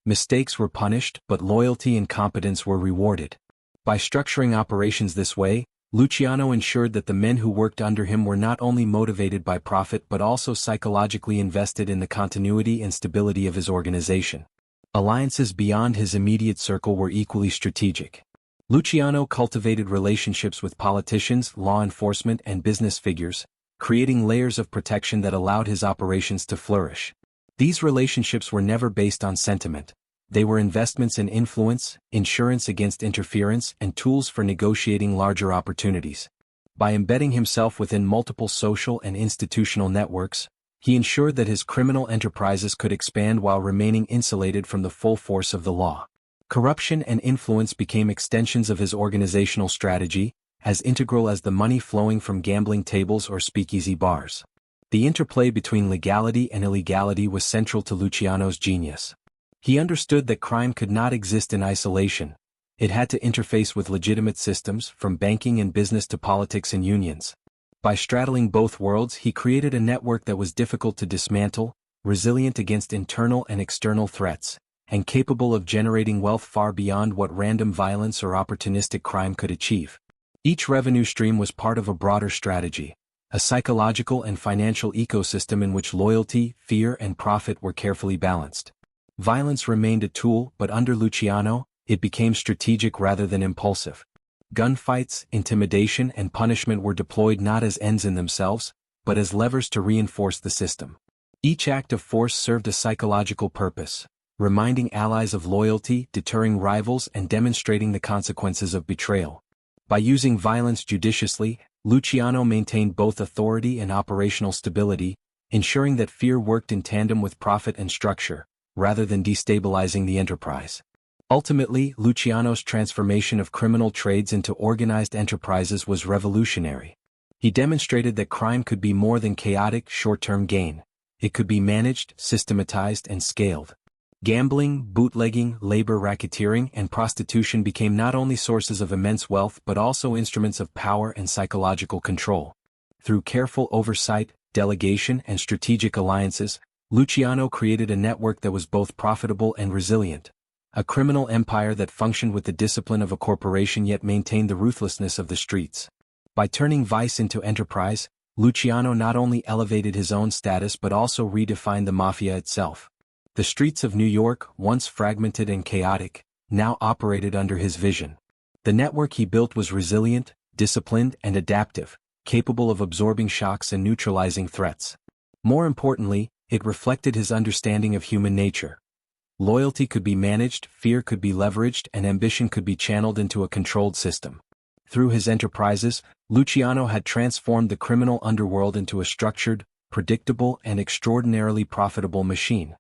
Mistakes were punished, but loyalty and competence were rewarded. By structuring operations this way, Luciano ensured that the men who worked under him were not only motivated by profit but also psychologically invested in the continuity and stability of his organization. Alliances beyond his immediate circle were equally strategic. Luciano cultivated relationships with politicians, law enforcement, and business figures, creating layers of protection that allowed his operations to flourish. These relationships were never based on sentiment. They were investments in influence, insurance against interference, and tools for negotiating larger opportunities. By embedding himself within multiple social and institutional networks, he ensured that his criminal enterprises could expand while remaining insulated from the full force of the law. Corruption and influence became extensions of his organizational strategy, as integral as the money flowing from gambling tables or speakeasy bars. The interplay between legality and illegality was central to Luciano's genius. He understood that crime could not exist in isolation. It had to interface with legitimate systems, from banking and business to politics and unions. By straddling both worlds, he created a network that was difficult to dismantle, resilient against internal and external threats, and capable of generating wealth far beyond what random violence or opportunistic crime could achieve. Each revenue stream was part of a broader strategy, a psychological and financial ecosystem in which loyalty, fear, and profit were carefully balanced. Violence remained a tool, but under Luciano, it became strategic rather than impulsive. Gunfights, intimidation, and punishment were deployed not as ends in themselves, but as levers to reinforce the system. Each act of force served a psychological purpose, reminding allies of loyalty, deterring rivals, and demonstrating the consequences of betrayal. By using violence judiciously, Luciano maintained both authority and operational stability, ensuring that fear worked in tandem with profit and structure, rather than destabilizing the enterprise. Ultimately, Luciano's transformation of criminal trades into organized enterprises was revolutionary. He demonstrated that crime could be more than chaotic, short-term gain. It could be managed, systematized, and scaled. Gambling, bootlegging, labor racketeering, and prostitution became not only sources of immense wealth but also instruments of power and psychological control. Through careful oversight, delegation, and strategic alliances, Luciano created a network that was both profitable and resilient. A criminal empire that functioned with the discipline of a corporation yet maintained the ruthlessness of the streets. By turning vice into enterprise, Luciano not only elevated his own status but also redefined the Mafia itself. The streets of New York, once fragmented and chaotic, now operated under his vision. The network he built was resilient, disciplined, and adaptive, capable of absorbing shocks and neutralizing threats. More importantly, it reflected his understanding of human nature. Loyalty could be managed, fear could be leveraged, and ambition could be channeled into a controlled system. Through his enterprises, Luciano had transformed the criminal underworld into a structured, predictable, and extraordinarily profitable machine.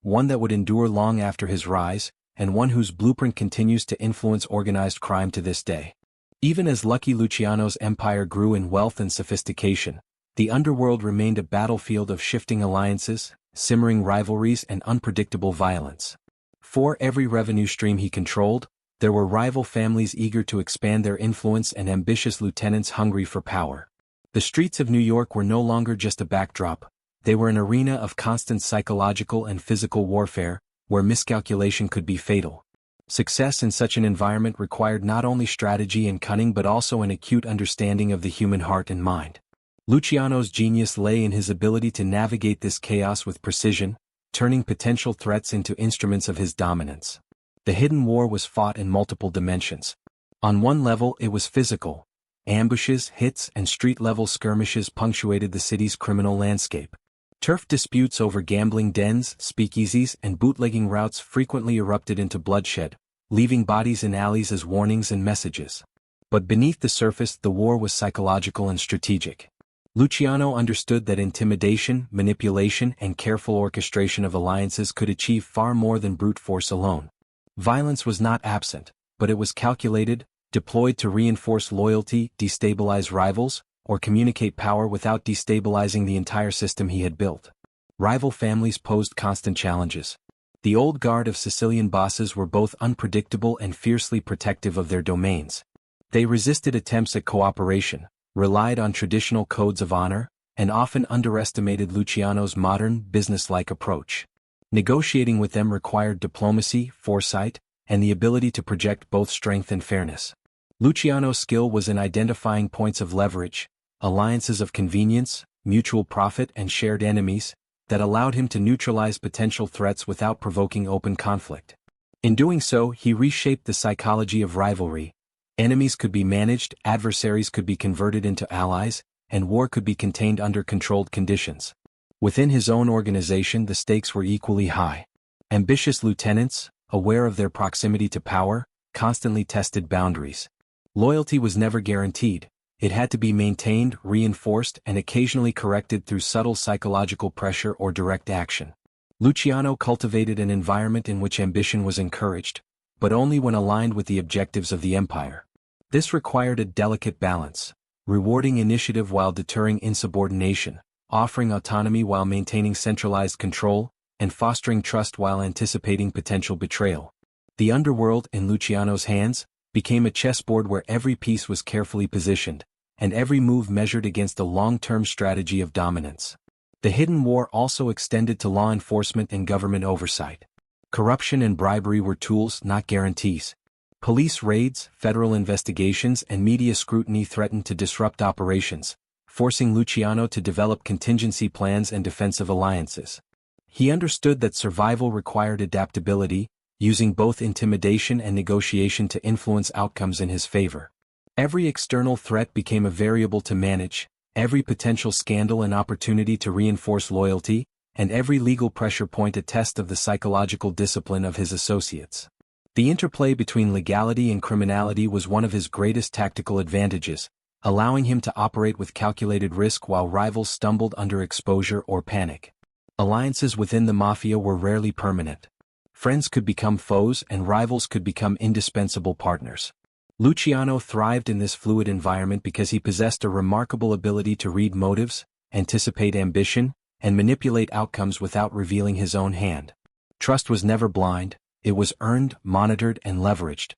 One that would endure long after his rise, and one whose blueprint continues to influence organized crime to this day. Even as Lucky Luciano's empire grew in wealth and sophistication, the underworld remained a battlefield of shifting alliances, simmering rivalries, and unpredictable violence. For every revenue stream he controlled, there were rival families eager to expand their influence and ambitious lieutenants hungry for power. The streets of New York were no longer just a backdrop, they were an arena of constant psychological and physical warfare, where miscalculation could be fatal. Success in such an environment required not only strategy and cunning but also an acute understanding of the human heart and mind. Luciano's genius lay in his ability to navigate this chaos with precision, turning potential threats into instruments of his dominance. The hidden war was fought in multiple dimensions. On one level, it was physical. Ambushes, hits, and street-level skirmishes punctuated the city's criminal landscape. Turf disputes over gambling dens, speakeasies, and bootlegging routes frequently erupted into bloodshed, leaving bodies in alleys as warnings and messages. But beneath the surface, the war was psychological and strategic. Luciano understood that intimidation, manipulation, and careful orchestration of alliances could achieve far more than brute force alone. Violence was not absent, but it was calculated, deployed to reinforce loyalty, destabilize rivals, or communicate power without destabilizing the entire system he had built. Rival families posed constant challenges. The old guard of Sicilian bosses were both unpredictable and fiercely protective of their domains. They resisted attempts at cooperation, relied on traditional codes of honor, and often underestimated Luciano's modern, businesslike approach. Negotiating with them required diplomacy, foresight, and the ability to project both strength and fairness. Luciano's skill was in identifying points of leverage, alliances of convenience, mutual profit, and shared enemies, that allowed him to neutralize potential threats without provoking open conflict. In doing so, he reshaped the psychology of rivalry. Enemies could be managed, adversaries could be converted into allies, and war could be contained under controlled conditions. Within his own organization, the stakes were equally high. Ambitious lieutenants, aware of their proximity to power, constantly tested boundaries. Loyalty was never guaranteed. It had to be maintained, reinforced, and occasionally corrected through subtle psychological pressure or direct action. Luciano cultivated an environment in which ambition was encouraged, but only when aligned with the objectives of the empire. This required a delicate balance, rewarding initiative while deterring insubordination, offering autonomy while maintaining centralized control, and fostering trust while anticipating potential betrayal. The underworld, in Luciano's hands, became a chessboard where every piece was carefully positioned, and every move measured against a long-term strategy of dominance. The hidden war also extended to law enforcement and government oversight. Corruption and bribery were tools, not guarantees. Police raids, federal investigations, and media scrutiny threatened to disrupt operations, forcing Luciano to develop contingency plans and defensive alliances. He understood that survival required adaptability, using both intimidation and negotiation to influence outcomes in his favor. Every external threat became a variable to manage, every potential scandal an opportunity to reinforce loyalty, and every legal pressure point a test of the psychological discipline of his associates. The interplay between legality and criminality was one of his greatest tactical advantages, allowing him to operate with calculated risk while rivals stumbled under exposure or panic. Alliances within the Mafia were rarely permanent. Friends could become foes and rivals could become indispensable partners. Luciano thrived in this fluid environment because he possessed a remarkable ability to read motives, anticipate ambition, and manipulate outcomes without revealing his own hand. Trust was never blind, it was earned, monitored, and leveraged.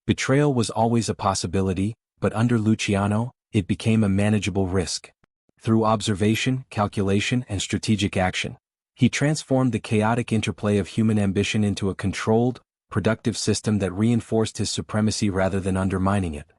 Betrayal was always a possibility, but under Luciano, it became a manageable risk. Through observation, calculation, and strategic action, he transformed the chaotic interplay of human ambition into a controlled, productive system that reinforced his supremacy rather than undermining it.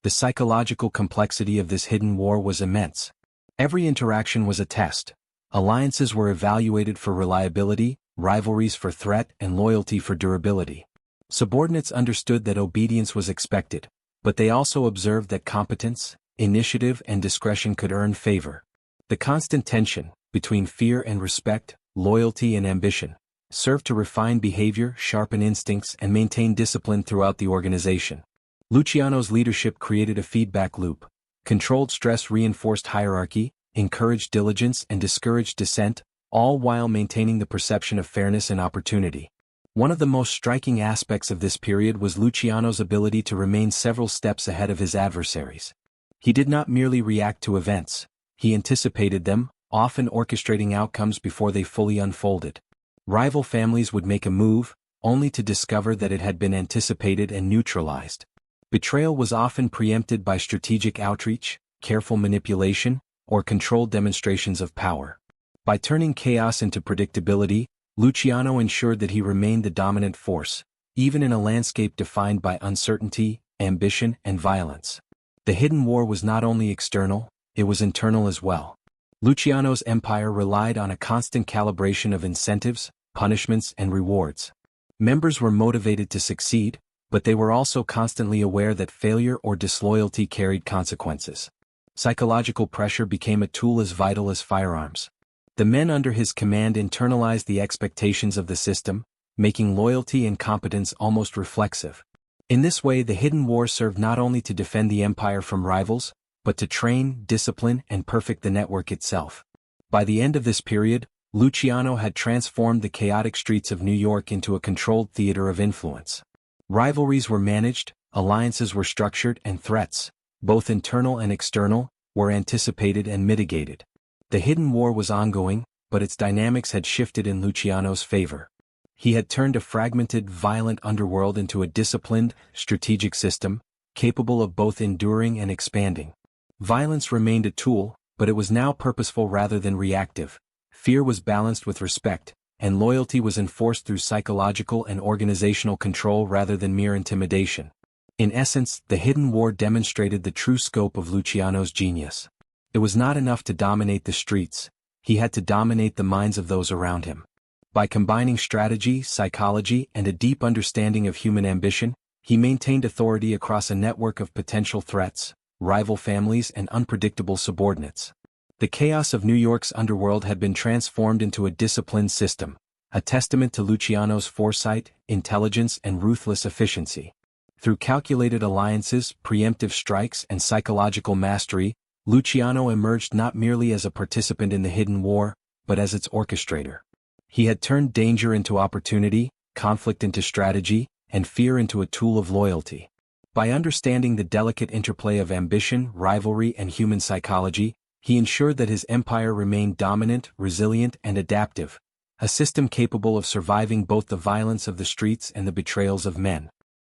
The psychological complexity of this hidden war was immense. Every interaction was a test. Alliances were evaluated for reliability, rivalries for threat, and loyalty for durability. Subordinates understood that obedience was expected, but they also observed that competence, initiative, and discretion could earn favor. The constant tension between fear and respect, loyalty and ambition, served to refine behavior, sharpen instincts, and maintain discipline throughout the organization. Luciano's leadership created a feedback loop. Controlled stress reinforced hierarchy, encouraged diligence, and discouraged dissent, all while maintaining the perception of fairness and opportunity. One of the most striking aspects of this period was Luciano's ability to remain several steps ahead of his adversaries. He did not merely react to events, he anticipated them, often orchestrating outcomes before they fully unfolded. Rival families would make a move, only to discover that it had been anticipated and neutralized. Betrayal was often preempted by strategic outreach, careful manipulation, or controlled demonstrations of power. By turning chaos into predictability, Luciano ensured that he remained the dominant force, even in a landscape defined by uncertainty, ambition, and violence. The hidden war was not only external, it was internal as well. Luciano's empire relied on a constant calibration of incentives, punishments, and rewards. Members were motivated to succeed, but they were also constantly aware that failure or disloyalty carried consequences. Psychological pressure became a tool as vital as firearms. The men under his command internalized the expectations of the system, making loyalty and competence almost reflexive. In this way, the hidden war served not only to defend the empire from rivals, but to train, discipline, and perfect the network itself. By the end of this period, Luciano had transformed the chaotic streets of New York into a controlled theater of influence. Rivalries were managed, alliances were structured, and threats, both internal and external, were anticipated and mitigated. The hidden war was ongoing, but its dynamics had shifted in Luciano's favor. He had turned a fragmented, violent underworld into a disciplined, strategic system, capable of both enduring and expanding. Violence remained a tool, but it was now purposeful rather than reactive. Fear was balanced with respect, and loyalty was enforced through psychological and organizational control rather than mere intimidation. In essence, the hidden war demonstrated the true scope of Luciano's genius. It was not enough to dominate the streets, he had to dominate the minds of those around him. By combining strategy, psychology, and a deep understanding of human ambition, he maintained authority across a network of potential threats, rival families, and unpredictable subordinates. The chaos of New York's underworld had been transformed into a disciplined system, a testament to Luciano's foresight, intelligence, and ruthless efficiency. Through calculated alliances, preemptive strikes, and psychological mastery, Luciano emerged not merely as a participant in the hidden war, but as its orchestrator. He had turned danger into opportunity, conflict into strategy, and fear into a tool of loyalty. By understanding the delicate interplay of ambition, rivalry, and human psychology, he ensured that his empire remained dominant, resilient, and adaptive, a system capable of surviving both the violence of the streets and the betrayals of men.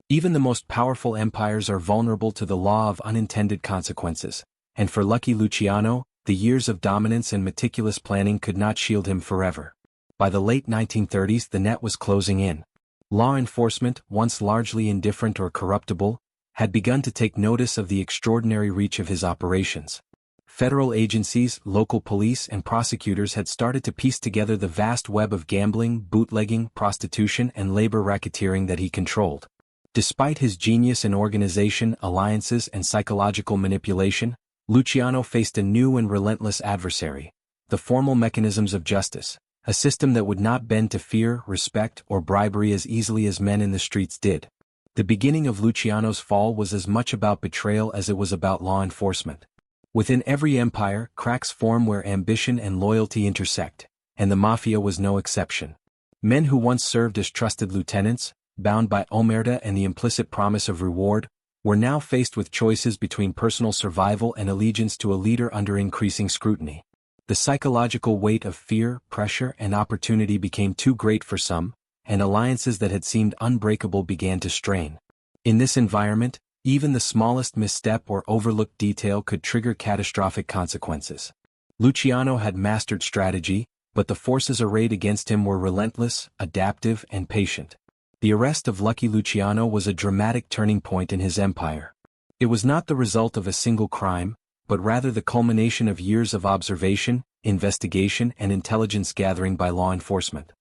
Even the most powerful empires are vulnerable to the law of unintended consequences, and for Lucky Luciano, the years of dominance and meticulous planning could not shield him forever. By the late 1930s, the net was closing in. Law enforcement, once largely indifferent or corruptible, had begun to take notice of the extraordinary reach of his operations. Federal agencies, local police, and prosecutors had started to piece together the vast web of gambling, bootlegging, prostitution, and labor racketeering that he controlled. Despite his genius in organization, alliances, and psychological manipulation, Luciano faced a new and relentless adversary: the formal mechanisms of justice, a system that would not bend to fear, respect, or bribery as easily as men in the streets did. The beginning of Luciano's fall was as much about betrayal as it was about law enforcement. Within every empire, cracks form where ambition and loyalty intersect, and the Mafia was no exception. Men who once served as trusted lieutenants, bound by omerta and the implicit promise of reward, were now faced with choices between personal survival and allegiance to a leader under increasing scrutiny. The psychological weight of fear, pressure, and opportunity became too great for some, and alliances that had seemed unbreakable began to strain. In this environment, even the smallest misstep or overlooked detail could trigger catastrophic consequences. Luciano had mastered strategy, but the forces arrayed against him were relentless, adaptive, and patient. The arrest of Lucky Luciano was a dramatic turning point in his empire. It was not the result of a single crime, but rather the culmination of years of observation, investigation, and intelligence gathering by law enforcement.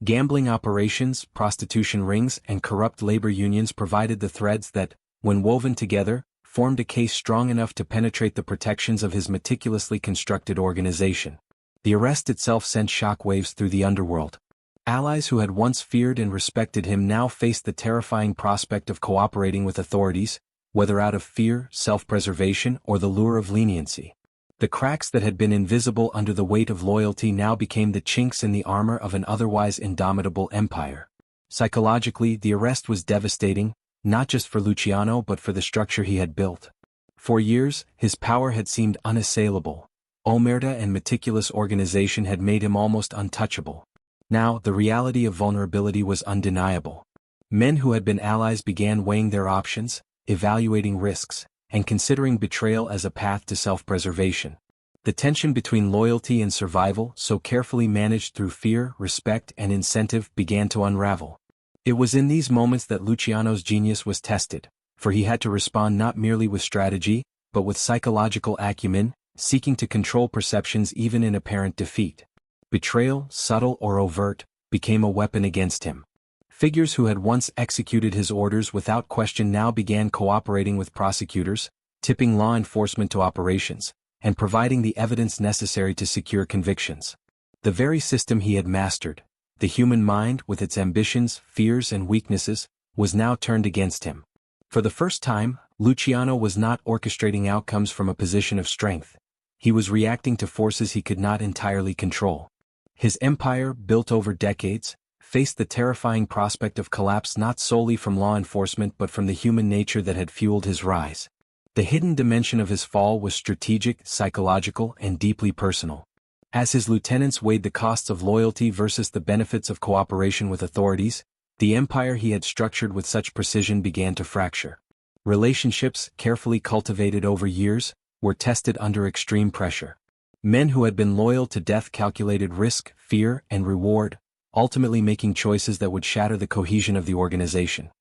Gambling operations, prostitution rings, and corrupt labor unions provided the threads that, when woven together, formed a case strong enough to penetrate the protections of his meticulously constructed organization. The arrest itself sent shockwaves through the underworld. Allies who had once feared and respected him now faced the terrifying prospect of cooperating with authorities, whether out of fear, self-preservation, or the lure of leniency. The cracks that had been invisible under the weight of loyalty now became the chinks in the armor of an otherwise indomitable empire. Psychologically, the arrest was devastating, not just for Luciano but for the structure he had built. For years, his power had seemed unassailable. Omerta and meticulous organization had made him almost untouchable. Now, the reality of vulnerability was undeniable. Men who had been allies began weighing their options, evaluating risks, and considering betrayal as a path to self-preservation. The tension between loyalty and survival, so carefully managed through fear, respect, and incentive, began to unravel. It was in these moments that Luciano's genius was tested, for he had to respond not merely with strategy, but with psychological acumen, seeking to control perceptions even in apparent defeat. Betrayal, subtle or overt, became a weapon against him. Figures who had once executed his orders without question now began cooperating with prosecutors, tipping law enforcement to operations, and providing the evidence necessary to secure convictions. The very system he had mastered, the human mind with its ambitions, fears, and weaknesses, was now turned against him. For the first time, Luciano was not orchestrating outcomes from a position of strength. He was reacting to forces he could not entirely control. His empire, built over decades, faced the terrifying prospect of collapse not solely from law enforcement but from the human nature that had fueled his rise. The hidden dimension of his fall was strategic, psychological, and deeply personal. As his lieutenants weighed the costs of loyalty versus the benefits of cooperation with authorities, the empire he had structured with such precision began to fracture. Relationships, carefully cultivated over years, were tested under extreme pressure. Men who had been loyal to death calculated risk, fear, and reward, ultimately making choices that would shatter the cohesion of the organization.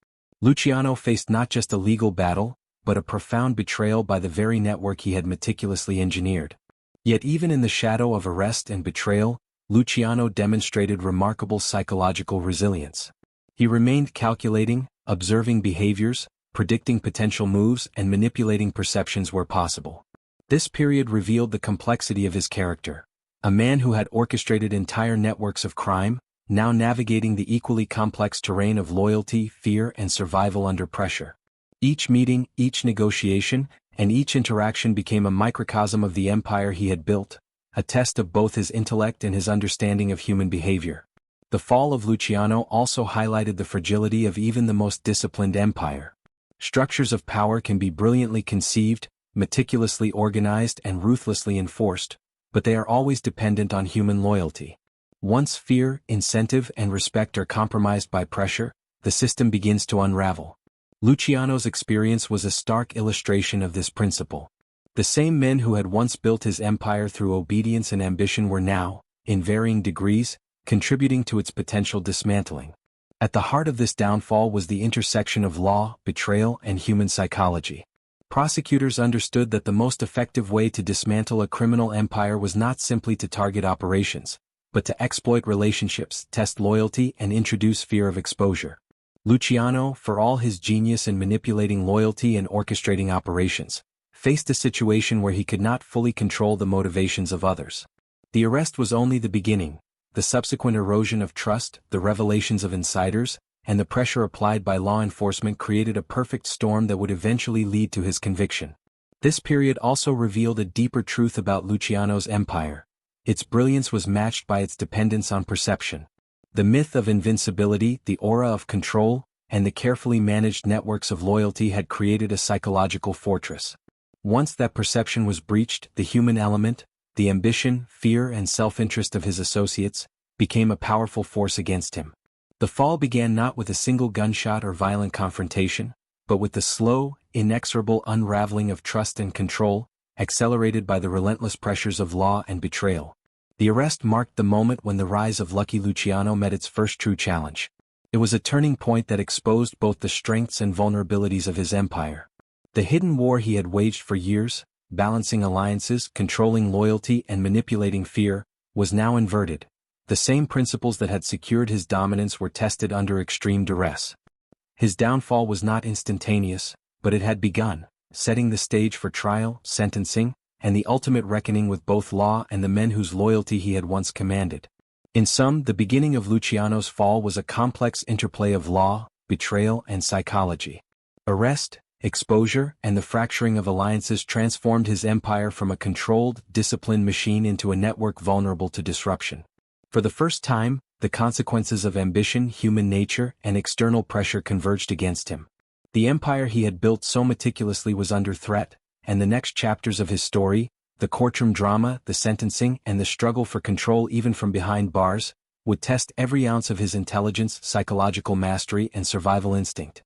Luciano faced not just a legal battle, but a profound betrayal by the very network he had meticulously engineered. Yet even in the shadow of arrest and betrayal, Luciano demonstrated remarkable psychological resilience. He remained calculating, observing behaviors, predicting potential moves, and manipulating perceptions where possible. This period revealed the complexity of his character. A man who had orchestrated entire networks of crime, now navigating the equally complex terrain of loyalty, fear, and survival under pressure. Each meeting, each negotiation, and each interaction became a microcosm of the empire he had built, a test of both his intellect and his understanding of human behavior. The fall of Luciano also highlighted the fragility of even the most disciplined empire. Structures of power can be brilliantly conceived, meticulously organized, and ruthlessly enforced, but they are always dependent on human loyalty. Once fear, incentive, and respect are compromised by pressure, the system begins to unravel. Luciano's experience was a stark illustration of this principle. The same men who had once built his empire through obedience and ambition were now, in varying degrees, contributing to its potential dismantling. At the heart of this downfall was the intersection of law, betrayal, and human psychology. Prosecutors understood that the most effective way to dismantle a criminal empire was not simply to target operations, but to exploit relationships, test loyalty, and introduce fear of exposure. Luciano, for all his genius in manipulating loyalty and orchestrating operations, faced a situation where he could not fully control the motivations of others. The arrest was only the beginning. The subsequent erosion of trust, the revelations of insiders, and the pressure applied by law enforcement created a perfect storm that would eventually lead to his conviction. This period also revealed a deeper truth about Luciano's empire. Its brilliance was matched by its dependence on perception. The myth of invincibility, the aura of control, and the carefully managed networks of loyalty had created a psychological fortress. Once that perception was breached, the human element, the ambition, fear, and self-interest of his associates, became a powerful force against him. The fall began not with a single gunshot or violent confrontation, but with the slow, inexorable unraveling of trust and control, accelerated by the relentless pressures of law and betrayal. The arrest marked the moment when the rise of Lucky Luciano met its first true challenge. It was a turning point that exposed both the strengths and vulnerabilities of his empire. The hidden war he had waged for years, balancing alliances, controlling loyalty, and manipulating fear, was now inverted. The same principles that had secured his dominance were tested under extreme duress. His downfall was not instantaneous, but it had begun, setting the stage for trial, sentencing, and the ultimate reckoning with both law and the men whose loyalty he had once commanded. In sum, the beginning of Luciano's fall was a complex interplay of law, betrayal, and psychology. Arrest, exposure, and the fracturing of alliances transformed his empire from a controlled, disciplined machine into a network vulnerable to disruption. For the first time, the consequences of ambition, human nature, and external pressure converged against him. The empire he had built so meticulously was under threat, and the next chapters of his story, the courtroom drama, the sentencing, and the struggle for control even from behind bars, would test every ounce of his intelligence, psychological mastery, and survival instinct.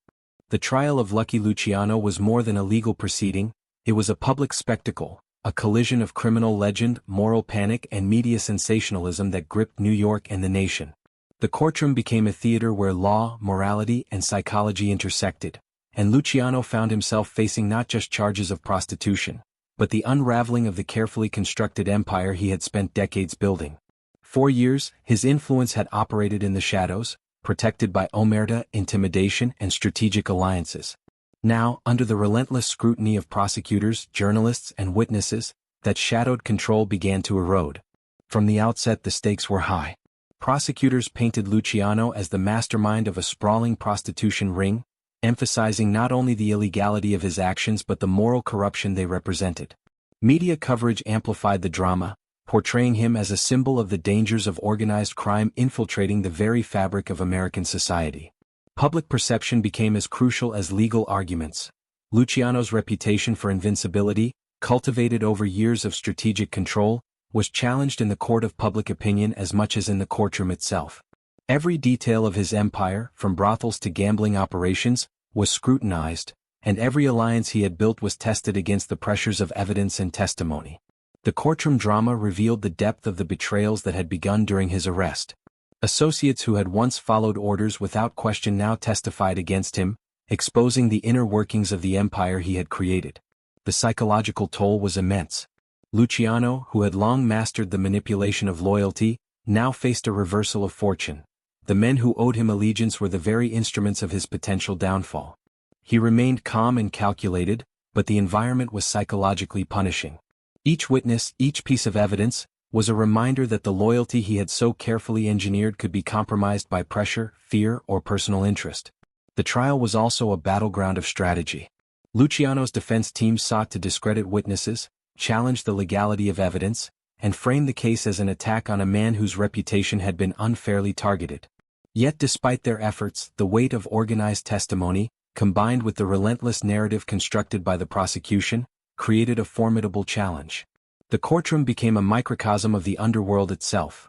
The trial of Lucky Luciano was more than a legal proceeding, it was a public spectacle, a collision of criminal legend, moral panic, and media sensationalism that gripped New York and the nation. The courtroom became a theater where law, morality, and psychology intersected, and Luciano found himself facing not just charges of prostitution, but the unraveling of the carefully constructed empire he had spent decades building. For years, his influence had operated in the shadows, protected by omerta, intimidation, and strategic alliances. Now, under the relentless scrutiny of prosecutors, journalists, and witnesses, that shadowed control began to erode. From the outset, the stakes were high. Prosecutors painted Luciano as the mastermind of a sprawling prostitution ring, emphasizing not only the illegality of his actions but the moral corruption they represented. Media coverage amplified the drama, portraying him as a symbol of the dangers of organized crime infiltrating the very fabric of American society. Public perception became as crucial as legal arguments. Luciano's reputation for invincibility, cultivated over years of strategic control, was challenged in the court of public opinion as much as in the courtroom itself. Every detail of his empire, from brothels to gambling operations, was scrutinized, and every alliance he had built was tested against the pressures of evidence and testimony. The courtroom drama revealed the depth of the betrayals that had begun during his arrest. Associates who had once followed orders without question now testified against him, exposing the inner workings of the empire he had created. The psychological toll was immense. Luciano, who had long mastered the manipulation of loyalty, now faced a reversal of fortune. The men who owed him allegiance were the very instruments of his potential downfall. He remained calm and calculated, but the environment was psychologically punishing. Each witness, each piece of evidence, was a reminder that the loyalty he had so carefully engineered could be compromised by pressure, fear, or personal interest. The trial was also a battleground of strategy. Luciano's defense team sought to discredit witnesses, challenge the legality of evidence, and frame the case as an attack on a man whose reputation had been unfairly targeted. Yet despite their efforts, the weight of organized testimony, combined with the relentless narrative constructed by the prosecution, created a formidable challenge. The courtroom became a microcosm of the underworld itself.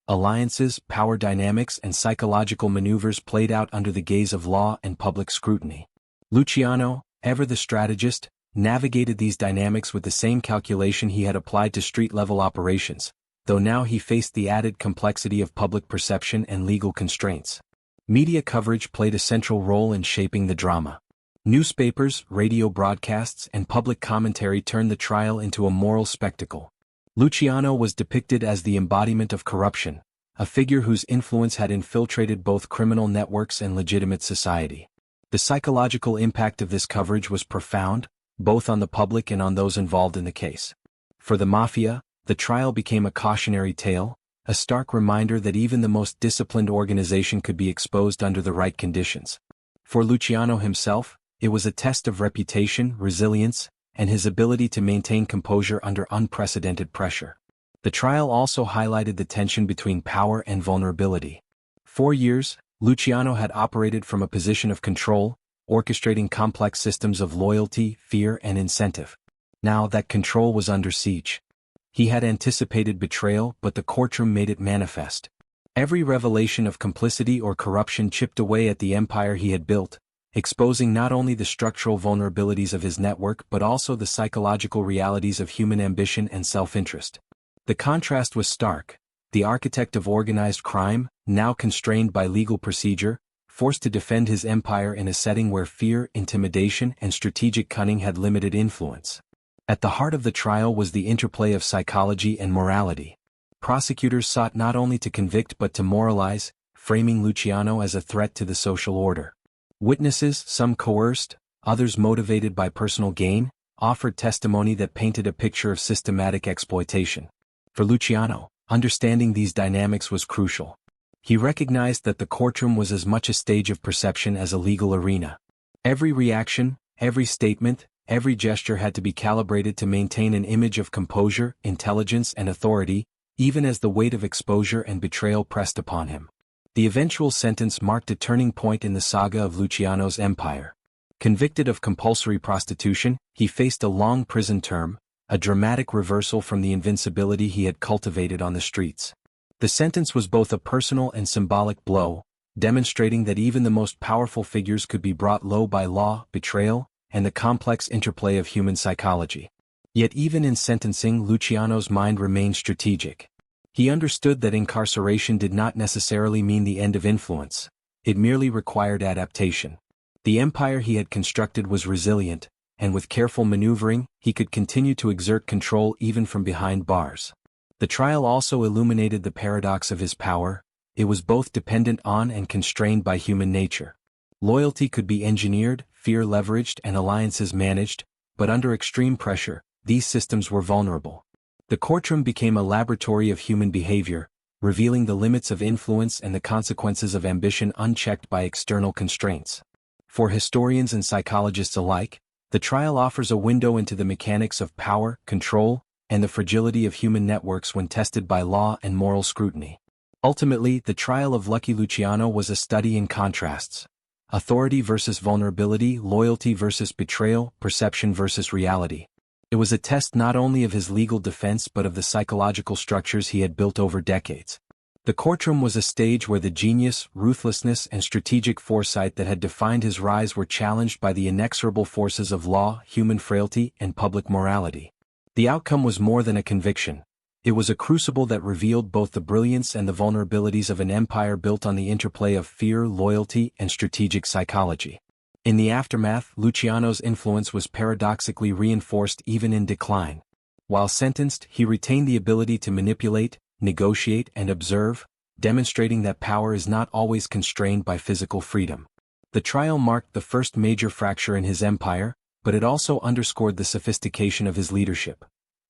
Alliances, power dynamics, and psychological maneuvers played out under the gaze of law and public scrutiny. Luciano, ever the strategist, navigated these dynamics with the same calculation he had applied to street-level operations, though now he faced the added complexity of public perception and legal constraints. Media coverage played a central role in shaping the drama. Newspapers, radio broadcasts, and public commentary turned the trial into a moral spectacle. Luciano was depicted as the embodiment of corruption, a figure whose influence had infiltrated both criminal networks and legitimate society. The psychological impact of this coverage was profound, both on the public and on those involved in the case. For the Mafia, the trial became a cautionary tale, a stark reminder that even the most disciplined organization could be exposed under the right conditions. For Luciano himself, it was a test of reputation, resilience, and his ability to maintain composure under unprecedented pressure. The trial also highlighted the tension between power and vulnerability. For years, Luciano had operated from a position of control, orchestrating complex systems of loyalty, fear, and incentive. Now that control was under siege. He had anticipated betrayal, but the courtroom made it manifest. Every revelation of complicity or corruption chipped away at the empire he had built, exposing not only the structural vulnerabilities of his network but also the psychological realities of human ambition and self-interest. The contrast was stark. The architect of organized crime, now constrained by legal procedure, forced to defend his empire in a setting where fear, intimidation, and strategic cunning had limited influence. At the heart of the trial was the interplay of psychology and morality. Prosecutors sought not only to convict but to moralize, framing Luciano as a threat to the social order. Witnesses, some coerced, others motivated by personal gain, offered testimony that painted a picture of systematic exploitation. For Luciano, understanding these dynamics was crucial. He recognized that the courtroom was as much a stage of perception as a legal arena. Every reaction, every statement, every gesture had to be calibrated to maintain an image of composure, intelligence, and authority, even as the weight of exposure and betrayal pressed upon him. The eventual sentence marked a turning point in the saga of Luciano's empire. Convicted of compulsory prostitution, he faced a long prison term, a dramatic reversal from the invincibility he had cultivated on the streets. The sentence was both a personal and symbolic blow, demonstrating that even the most powerful figures could be brought low by law, betrayal, and the complex interplay of human psychology. Yet even in sentencing, Luciano's mind remained strategic. He understood that incarceration did not necessarily mean the end of influence. It merely required adaptation. The empire he had constructed was resilient, and with careful maneuvering, he could continue to exert control even from behind bars. The trial also illuminated the paradox of his power. It was both dependent on and constrained by human nature. Loyalty could be engineered, fear leveraged, and alliances managed, but under extreme pressure, these systems were vulnerable. The courtroom became a laboratory of human behavior, revealing the limits of influence and the consequences of ambition unchecked by external constraints. For historians and psychologists alike, the trial offers a window into the mechanics of power, control, and the fragility of human networks when tested by law and moral scrutiny. Ultimately, the trial of Lucky Luciano was a study in contrasts. Authority versus vulnerability, loyalty versus betrayal, perception versus reality. It was a test not only of his legal defense but of the psychological structures he had built over decades. The courtroom was a stage where the genius, ruthlessness, and strategic foresight that had defined his rise were challenged by the inexorable forces of law, human frailty, and public morality. The outcome was more than a conviction. It was a crucible that revealed both the brilliance and the vulnerabilities of an empire built on the interplay of fear, loyalty, and strategic psychology. In the aftermath, Luciano's influence was paradoxically reinforced even in decline. While sentenced, he retained the ability to manipulate, negotiate, and observe, demonstrating that power is not always constrained by physical freedom. The trial marked the first major fracture in his empire, but it also underscored the sophistication of his leadership.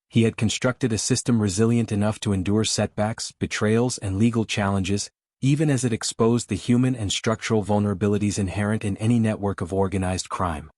He had constructed a system resilient enough to endure setbacks, betrayals, and legal challenges, even as it exposed the human and structural vulnerabilities inherent in any network of organized crime.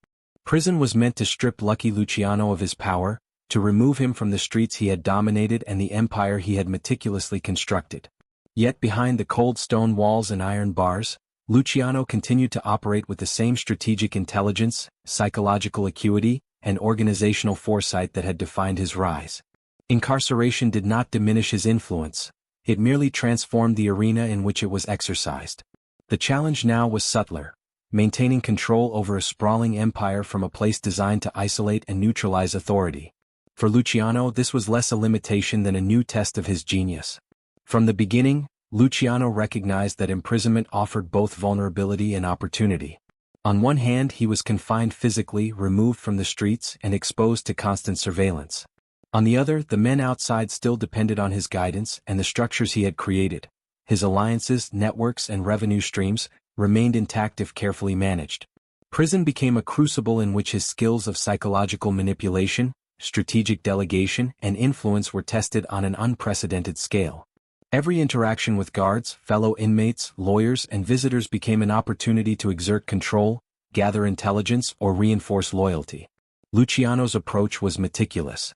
Prison was meant to strip Lucky Luciano of his power, to remove him from the streets he had dominated and the empire he had meticulously constructed. Yet behind the cold stone walls and iron bars, Luciano continued to operate with the same strategic intelligence, psychological acuity, and organizational foresight that had defined his rise. Incarceration did not diminish his influence, it merely transformed the arena in which it was exercised. The challenge now was subtler. maintaining control over a sprawling empire from a place designed to isolate and neutralize authority. For Luciano, this was less a limitation than a new test of his genius. From the beginning, Luciano recognized that imprisonment offered both vulnerability and opportunity. On one hand, he was confined physically, removed from the streets, and exposed to constant surveillance. On the other, the men outside still depended on his guidance and the structures he had created. His alliances, networks, and revenue streams remained intact if carefully managed. Prison became a crucible in which his skills of psychological manipulation, strategic delegation, and influence were tested on an unprecedented scale. Every interaction with guards, fellow inmates, lawyers, and visitors became an opportunity to exert control, gather intelligence, or reinforce loyalty. Luciano's approach was meticulous.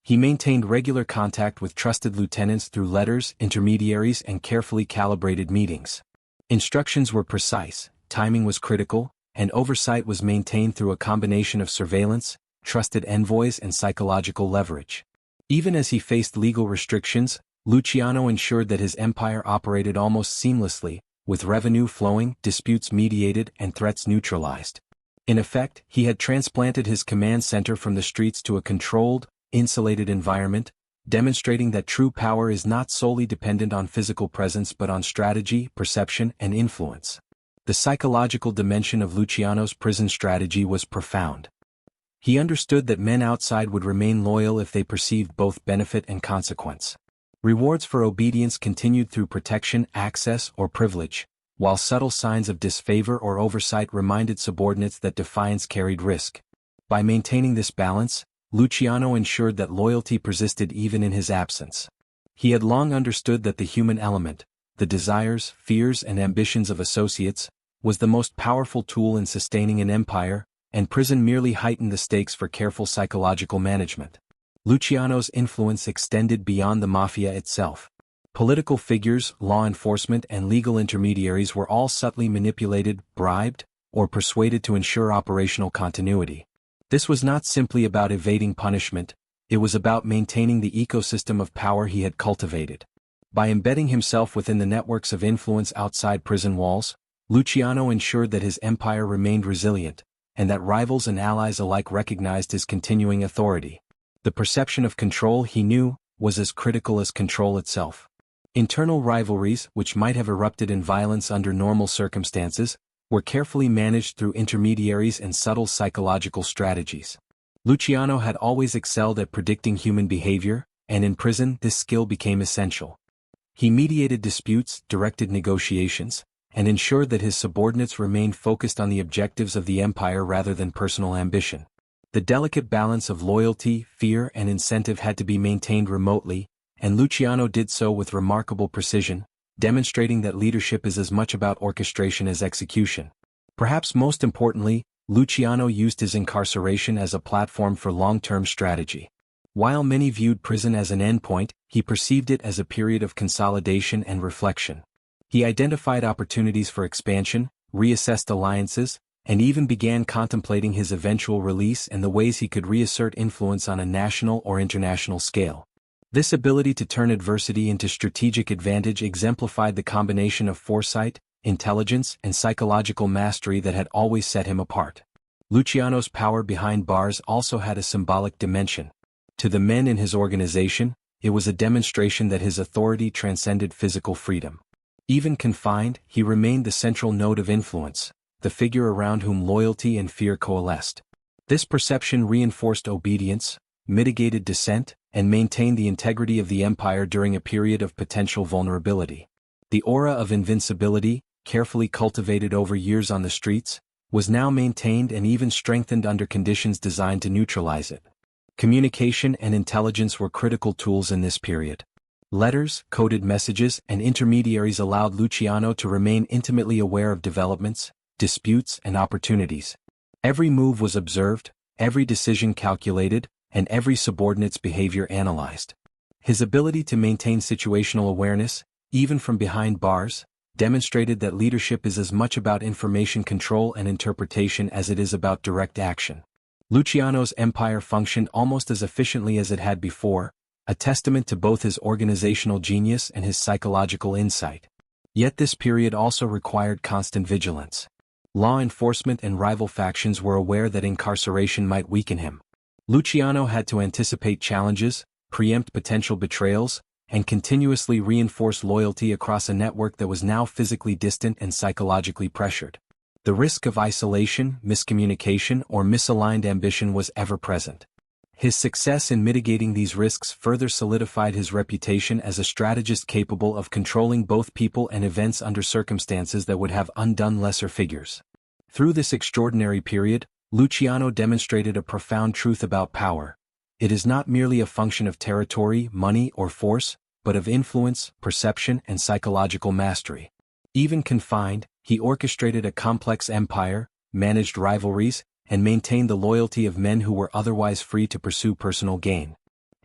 He maintained regular contact with trusted lieutenants through letters, intermediaries, and carefully calibrated meetings. Instructions were precise, timing was critical, and oversight was maintained through a combination of surveillance, trusted envoys, and psychological leverage. Even as he faced legal restrictions, Luciano ensured that his empire operated almost seamlessly, with revenue flowing, disputes mediated, and threats neutralized. In effect, he had transplanted his command center from the streets to a controlled, insulated environment, demonstrating that true power is not solely dependent on physical presence but on strategy, perception, and influence. The psychological dimension of Luciano's prison strategy was profound. He understood that men outside would remain loyal if they perceived both benefit and consequence. Rewards for obedience continued through protection, access, or privilege, while subtle signs of disfavor or oversight reminded subordinates that defiance carried risk. By maintaining this balance, Luciano ensured that loyalty persisted even in his absence. He had long understood that the human element, the desires, fears, and ambitions of associates, was the most powerful tool in sustaining an empire, and prison merely heightened the stakes for careful psychological management. Luciano's influence extended beyond the Mafia itself. Political figures, law enforcement, and legal intermediaries were all subtly manipulated, bribed, or persuaded to ensure operational continuity. This was not simply about evading punishment, it was about maintaining the ecosystem of power he had cultivated. By embedding himself within the networks of influence outside prison walls, Luciano ensured that his empire remained resilient, and that rivals and allies alike recognized his continuing authority. The perception of control, he knew, was as critical as control itself. Internal rivalries, which might have erupted in violence under normal circumstances, were carefully managed through intermediaries and subtle psychological strategies. Luciano had always excelled at predicting human behavior, and in prison this skill became essential. He mediated disputes, directed negotiations, and ensured that his subordinates remained focused on the objectives of the empire rather than personal ambition. The delicate balance of loyalty, fear, and incentive had to be maintained remotely, and Luciano did so with remarkable precision, demonstrating that leadership is as much about orchestration as execution. Perhaps most importantly, Luciano used his incarceration as a platform for long-term strategy. While many viewed prison as an endpoint, he perceived it as a period of consolidation and reflection. He identified opportunities for expansion, reassessed alliances, and even began contemplating his eventual release and the ways he could reassert influence on a national or international scale. This ability to turn adversity into strategic advantage exemplified the combination of foresight, intelligence, and psychological mastery that had always set him apart. Luciano's power behind bars also had a symbolic dimension. To the men in his organization, it was a demonstration that his authority transcended physical freedom. Even confined, he remained the central node of influence, the figure around whom loyalty and fear coalesced. This perception reinforced obedience, mitigated dissent, and maintained the integrity of the empire during a period of potential vulnerability. The aura of invincibility, carefully cultivated over years on the streets, was now maintained and even strengthened under conditions designed to neutralize it. Communication and intelligence were critical tools in this period. Letters, coded messages, and intermediaries allowed Luciano to remain intimately aware of developments, disputes, and opportunities. Every move was observed, every decision calculated, and every subordinate's behavior analyzed. His ability to maintain situational awareness, even from behind bars, demonstrated that leadership is as much about information control and interpretation as it is about direct action. Luciano's empire functioned almost as efficiently as it had before, a testament to both his organizational genius and his psychological insight. Yet this period also required constant vigilance. Law enforcement and rival factions were aware that incarceration might weaken him. Luciano had to anticipate challenges, preempt potential betrayals, and continuously reinforce loyalty across a network that was now physically distant and psychologically pressured. The risk of isolation, miscommunication, or misaligned ambition was ever present. His success in mitigating these risks further solidified his reputation as a strategist capable of controlling both people and events under circumstances that would have undone lesser figures. Through this extraordinary period, Luciano demonstrated a profound truth about power. It is not merely a function of territory, money, or force, but of influence, perception, and psychological mastery. Even confined, he orchestrated a complex empire, managed rivalries, and maintained the loyalty of men who were otherwise free to pursue personal gain.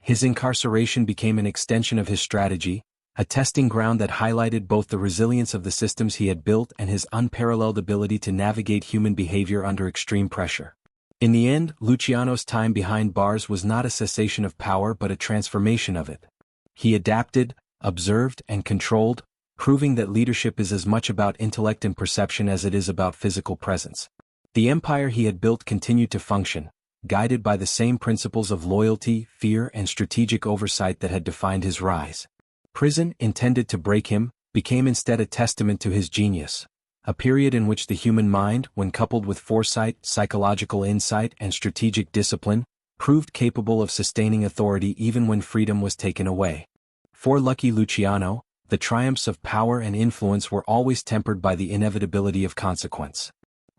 His incarceration became an extension of his strategy, a testing ground that highlighted both the resilience of the systems he had built and his unparalleled ability to navigate human behavior under extreme pressure. In the end, Luciano's time behind bars was not a cessation of power but a transformation of it. He adapted, observed, and controlled, proving that leadership is as much about intellect and perception as it is about physical presence. The empire he had built continued to function, guided by the same principles of loyalty, fear, and strategic oversight that had defined his rise. Prison, intended to break him, became instead a testament to his genius, a period in which the human mind, when coupled with foresight, psychological insight, and strategic discipline, proved capable of sustaining authority even when freedom was taken away. For Lucky Luciano, the triumphs of power and influence were always tempered by the inevitability of consequence.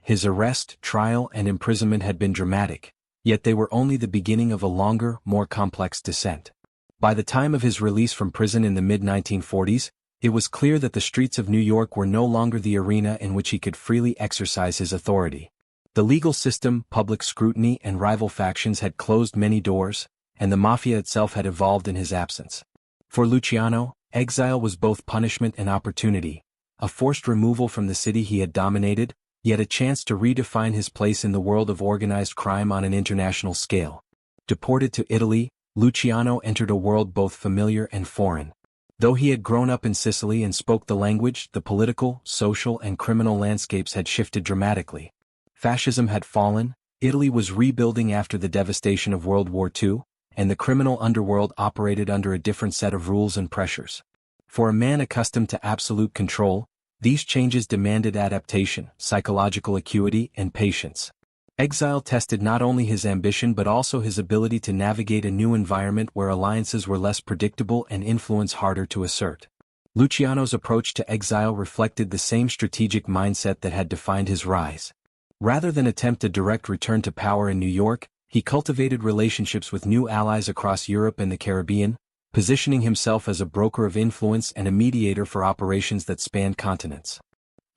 His arrest, trial, and imprisonment had been dramatic, yet they were only the beginning of a longer, more complex descent. By the time of his release from prison in the mid-1940s, it was clear that the streets of New York were no longer the arena in which he could freely exercise his authority. The legal system, public scrutiny, and rival factions had closed many doors, and the Mafia itself had evolved in his absence. For Luciano, exile was both punishment and opportunity, a forced removal from the city he had dominated, yet a chance to redefine his place in the world of organized crime on an international scale. Deported to Italy, Luciano entered a world both familiar and foreign. Though he had grown up in Sicily and spoke the language, the political, social, and criminal landscapes had shifted dramatically. Fascism had fallen, Italy was rebuilding after the devastation of World War II, and the criminal underworld operated under a different set of rules and pressures. For a man accustomed to absolute control, these changes demanded adaptation, psychological acuity, and patience. Exile tested not only his ambition but also his ability to navigate a new environment where alliances were less predictable and influence harder to assert. Luciano's approach to exile reflected the same strategic mindset that had defined his rise. Rather than attempt a direct return to power in New York, he cultivated relationships with new allies across Europe and the Caribbean, positioning himself as a broker of influence and a mediator for operations that spanned continents.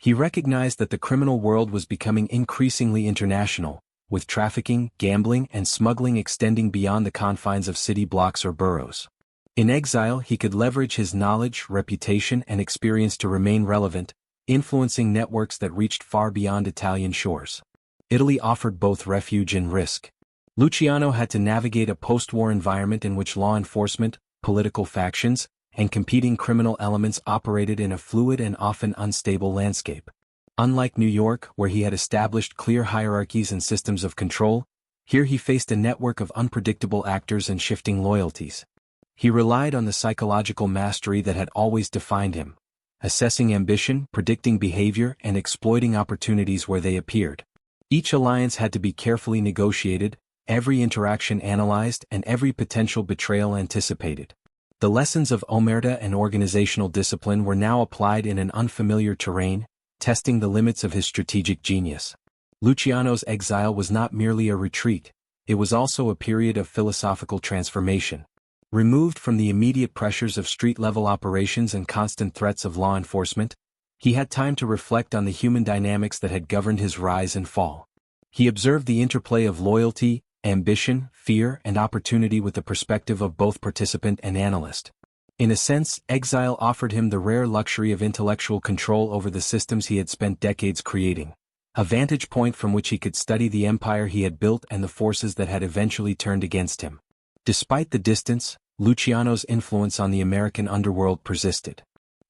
He recognized that the criminal world was becoming increasingly international, with trafficking, gambling, and smuggling extending beyond the confines of city blocks or boroughs. In exile, he could leverage his knowledge, reputation, and experience to remain relevant, influencing networks that reached far beyond Italian shores. Italy offered both refuge and risk. Luciano had to navigate a post-war environment in which law enforcement, political factions, and competing criminal elements operated in a fluid and often unstable landscape. Unlike New York, where he had established clear hierarchies and systems of control, here he faced a network of unpredictable actors and shifting loyalties. He relied on the psychological mastery that had always defined him, assessing ambition, predicting behavior, and exploiting opportunities where they appeared. Each alliance had to be carefully negotiated, every interaction analyzed, and every potential betrayal anticipated. The lessons of omerta and organizational discipline were now applied in an unfamiliar terrain, testing the limits of his strategic genius. Luciano's exile was not merely a retreat, it was also a period of philosophical transformation. Removed from the immediate pressures of street-level operations and constant threats of law enforcement, he had time to reflect on the human dynamics that had governed his rise and fall. He observed the interplay of loyalty, ambition, fear, and opportunity with the perspective of both participant and analyst. In a sense, exile offered him the rare luxury of intellectual control over the systems he had spent decades creating, a vantage point from which he could study the empire he had built and the forces that had eventually turned against him. Despite the distance, Luciano's influence on the American underworld persisted.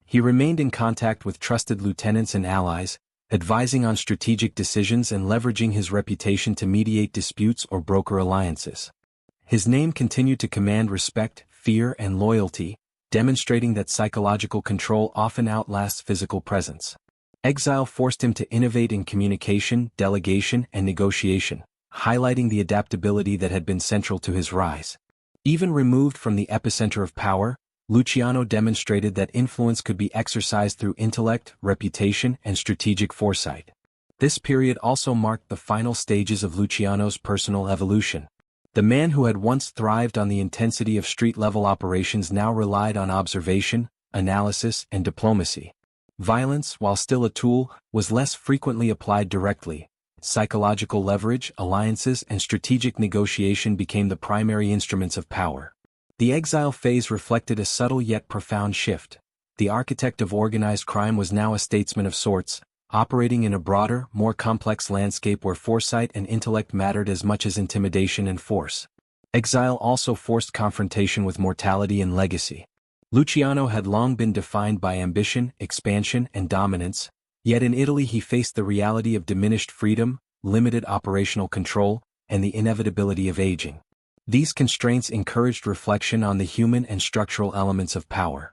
He remained in contact with trusted lieutenants and allies, advising on strategic decisions and leveraging his reputation to mediate disputes or broker alliances. His name continued to command respect, fear, and loyalty, demonstrating that psychological control often outlasts physical presence. Exile forced him to innovate in communication, delegation, and negotiation, highlighting the adaptability that had been central to his rise. Even removed from the epicenter of power, Luciano demonstrated that influence could be exercised through intellect, reputation, and strategic foresight. This period also marked the final stages of Luciano's personal evolution. The man who had once thrived on the intensity of street-level operations now relied on observation, analysis, and diplomacy. Violence, while still a tool, was less frequently applied directly. Psychological leverage, alliances, and strategic negotiation became the primary instruments of power. The exile phase reflected a subtle yet profound shift. The architect of organized crime was now a statesman of sorts, operating in a broader, more complex landscape where foresight and intellect mattered as much as intimidation and force. Exile also forced confrontation with mortality and legacy. Luciano had long been defined by ambition, expansion, and dominance, yet in Italy he faced the reality of diminished freedom, limited operational control, and the inevitability of aging. These constraints encouraged reflection on the human and structural elements of power.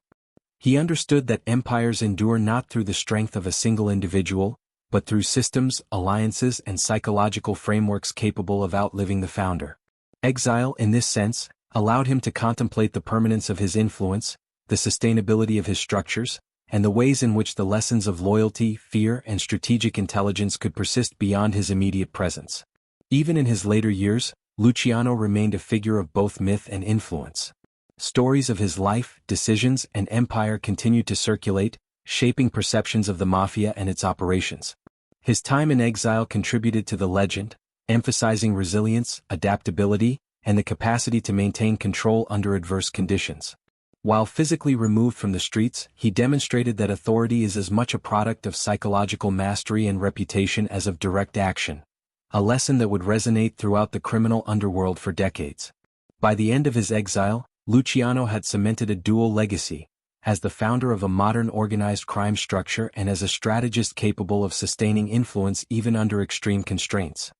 He understood that empires endure not through the strength of a single individual, but through systems, alliances, and psychological frameworks capable of outliving the founder. Exile, in this sense, allowed him to contemplate the permanence of his influence, the sustainability of his structures, and the ways in which the lessons of loyalty, fear, and strategic intelligence could persist beyond his immediate presence. Even in his later years, Luciano remained a figure of both myth and influence. Stories of his life, decisions, and empire continued to circulate, shaping perceptions of the Mafia and its operations. His time in exile contributed to the legend, emphasizing resilience, adaptability, and the capacity to maintain control under adverse conditions. While physically removed from the streets, he demonstrated that authority is as much a product of psychological mastery and reputation as of direct action, a lesson that would resonate throughout the criminal underworld for decades. By the end of his exile, Luciano had cemented a dual legacy, as the founder of a modern organized crime structure and as a strategist capable of sustaining influence even under extreme constraints.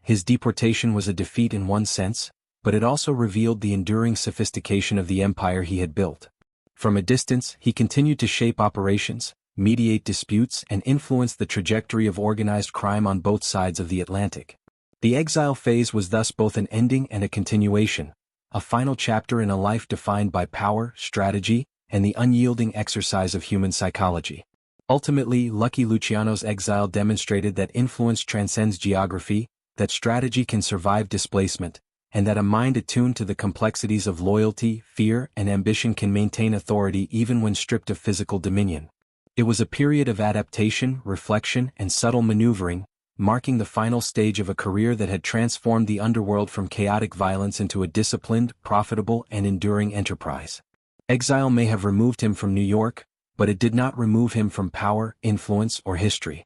His deportation was a defeat in one sense, but it also revealed the enduring sophistication of the empire he had built. From a distance, he continued to shape operations, mediate disputes, and influence the trajectory of organized crime on both sides of the Atlantic. The exile phase was thus both an ending and a continuation, a final chapter in a life defined by power, strategy, and the unyielding exercise of human psychology. Ultimately, Lucky Luciano's exile demonstrated that influence transcends geography, that strategy can survive displacement, and that a mind attuned to the complexities of loyalty, fear, and ambition can maintain authority even when stripped of physical dominion. It was a period of adaptation, reflection, and subtle maneuvering, marking the final stage of a career that had transformed the underworld from chaotic violence into a disciplined, profitable, and enduring enterprise. Exile may have removed him from New York, but it did not remove him from power, influence, or history.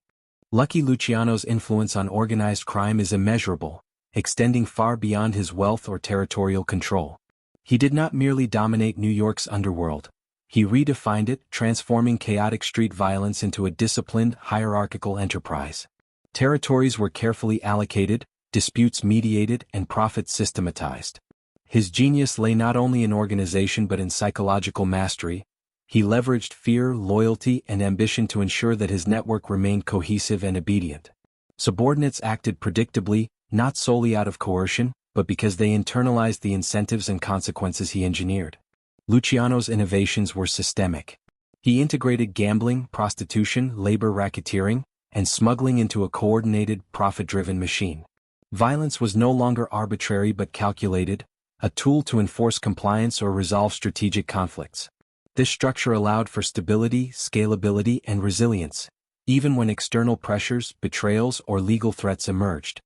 Lucky Luciano's influence on organized crime is immeasurable, extending far beyond his wealth or territorial control. He did not merely dominate New York's underworld. He redefined it, transforming chaotic street violence into a disciplined, hierarchical enterprise. Territories were carefully allocated, disputes mediated, and profits systematized. His genius lay not only in organization but in psychological mastery. He leveraged fear, loyalty, and ambition to ensure that his network remained cohesive and obedient. Subordinates acted predictably, not solely out of coercion, but because they internalized the incentives and consequences he engineered. Luciano's innovations were systemic. He integrated gambling, prostitution, labor racketeering, and smuggling into a coordinated, profit-driven machine. Violence was no longer arbitrary but calculated, a tool to enforce compliance or resolve strategic conflicts. This structure allowed for stability, scalability, and resilience, even when external pressures, betrayals, or legal threats emerged.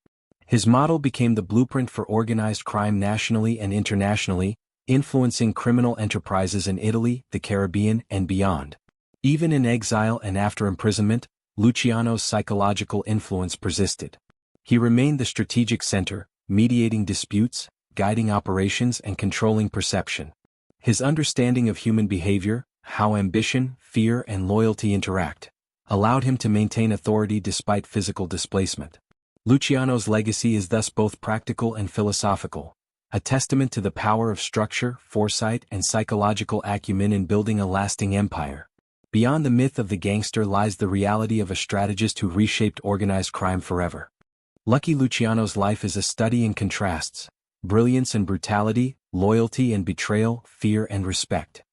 His model became the blueprint for organized crime nationally and internationally, influencing criminal enterprises in Italy, the Caribbean, and beyond. Even in exile and after imprisonment, Luciano's psychological influence persisted. He remained the strategic center, mediating disputes, guiding operations, and controlling perception. His understanding of human behavior, how ambition, fear, and loyalty interact, allowed him to maintain authority despite physical displacement. Luciano's legacy is thus both practical and philosophical, a testament to the power of structure, foresight, and psychological acumen in building a lasting empire. Beyond the myth of the gangster lies the reality of a strategist who reshaped organized crime forever. Lucky Luciano's life is a study in contrasts: brilliance and brutality, loyalty and betrayal, fear and respect.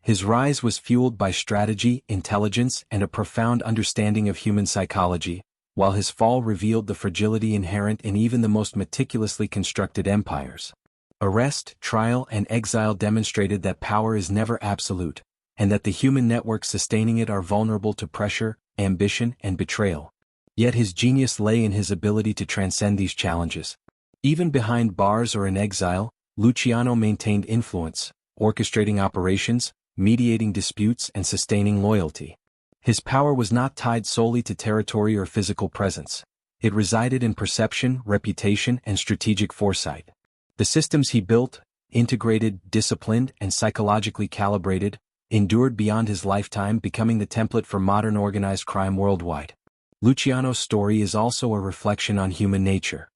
His rise was fueled by strategy, intelligence, and a profound understanding of human psychology, while his fall revealed the fragility inherent in even the most meticulously constructed empires. Arrest, trial, and exile demonstrated that power is never absolute, and that the human networks sustaining it are vulnerable to pressure, ambition, and betrayal. Yet his genius lay in his ability to transcend these challenges. Even behind bars or in exile, Luciano maintained influence, orchestrating operations, mediating disputes, and sustaining loyalty. His power was not tied solely to territory or physical presence. It resided in perception, reputation, and strategic foresight. The systems he built, integrated, disciplined, and psychologically calibrated, endured beyond his lifetime, becoming the template for modern organized crime worldwide. Luciano's story is also a reflection on human nature.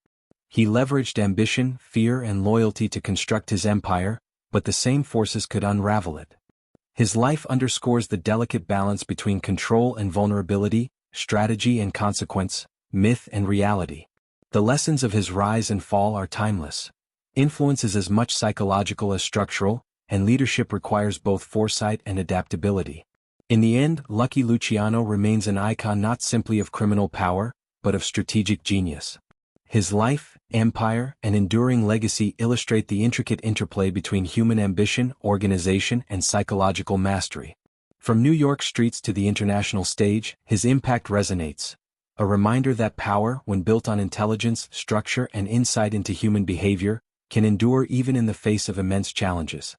He leveraged ambition, fear, and loyalty to construct his empire, but the same forces could unravel it. His life underscores the delicate balance between control and vulnerability, strategy and consequence, myth and reality. The lessons of his rise and fall are timeless. Influence is as much psychological as structural, and leadership requires both foresight and adaptability. In the end, Lucky Luciano remains an icon not simply of criminal power, but of strategic genius. His life, empire, and enduring legacy illustrate the intricate interplay between human ambition, organization, and psychological mastery. From New York streets to the international stage, his impact resonates, a reminder that power, when built on intelligence, structure, and insight into human behavior, can endure even in the face of immense challenges.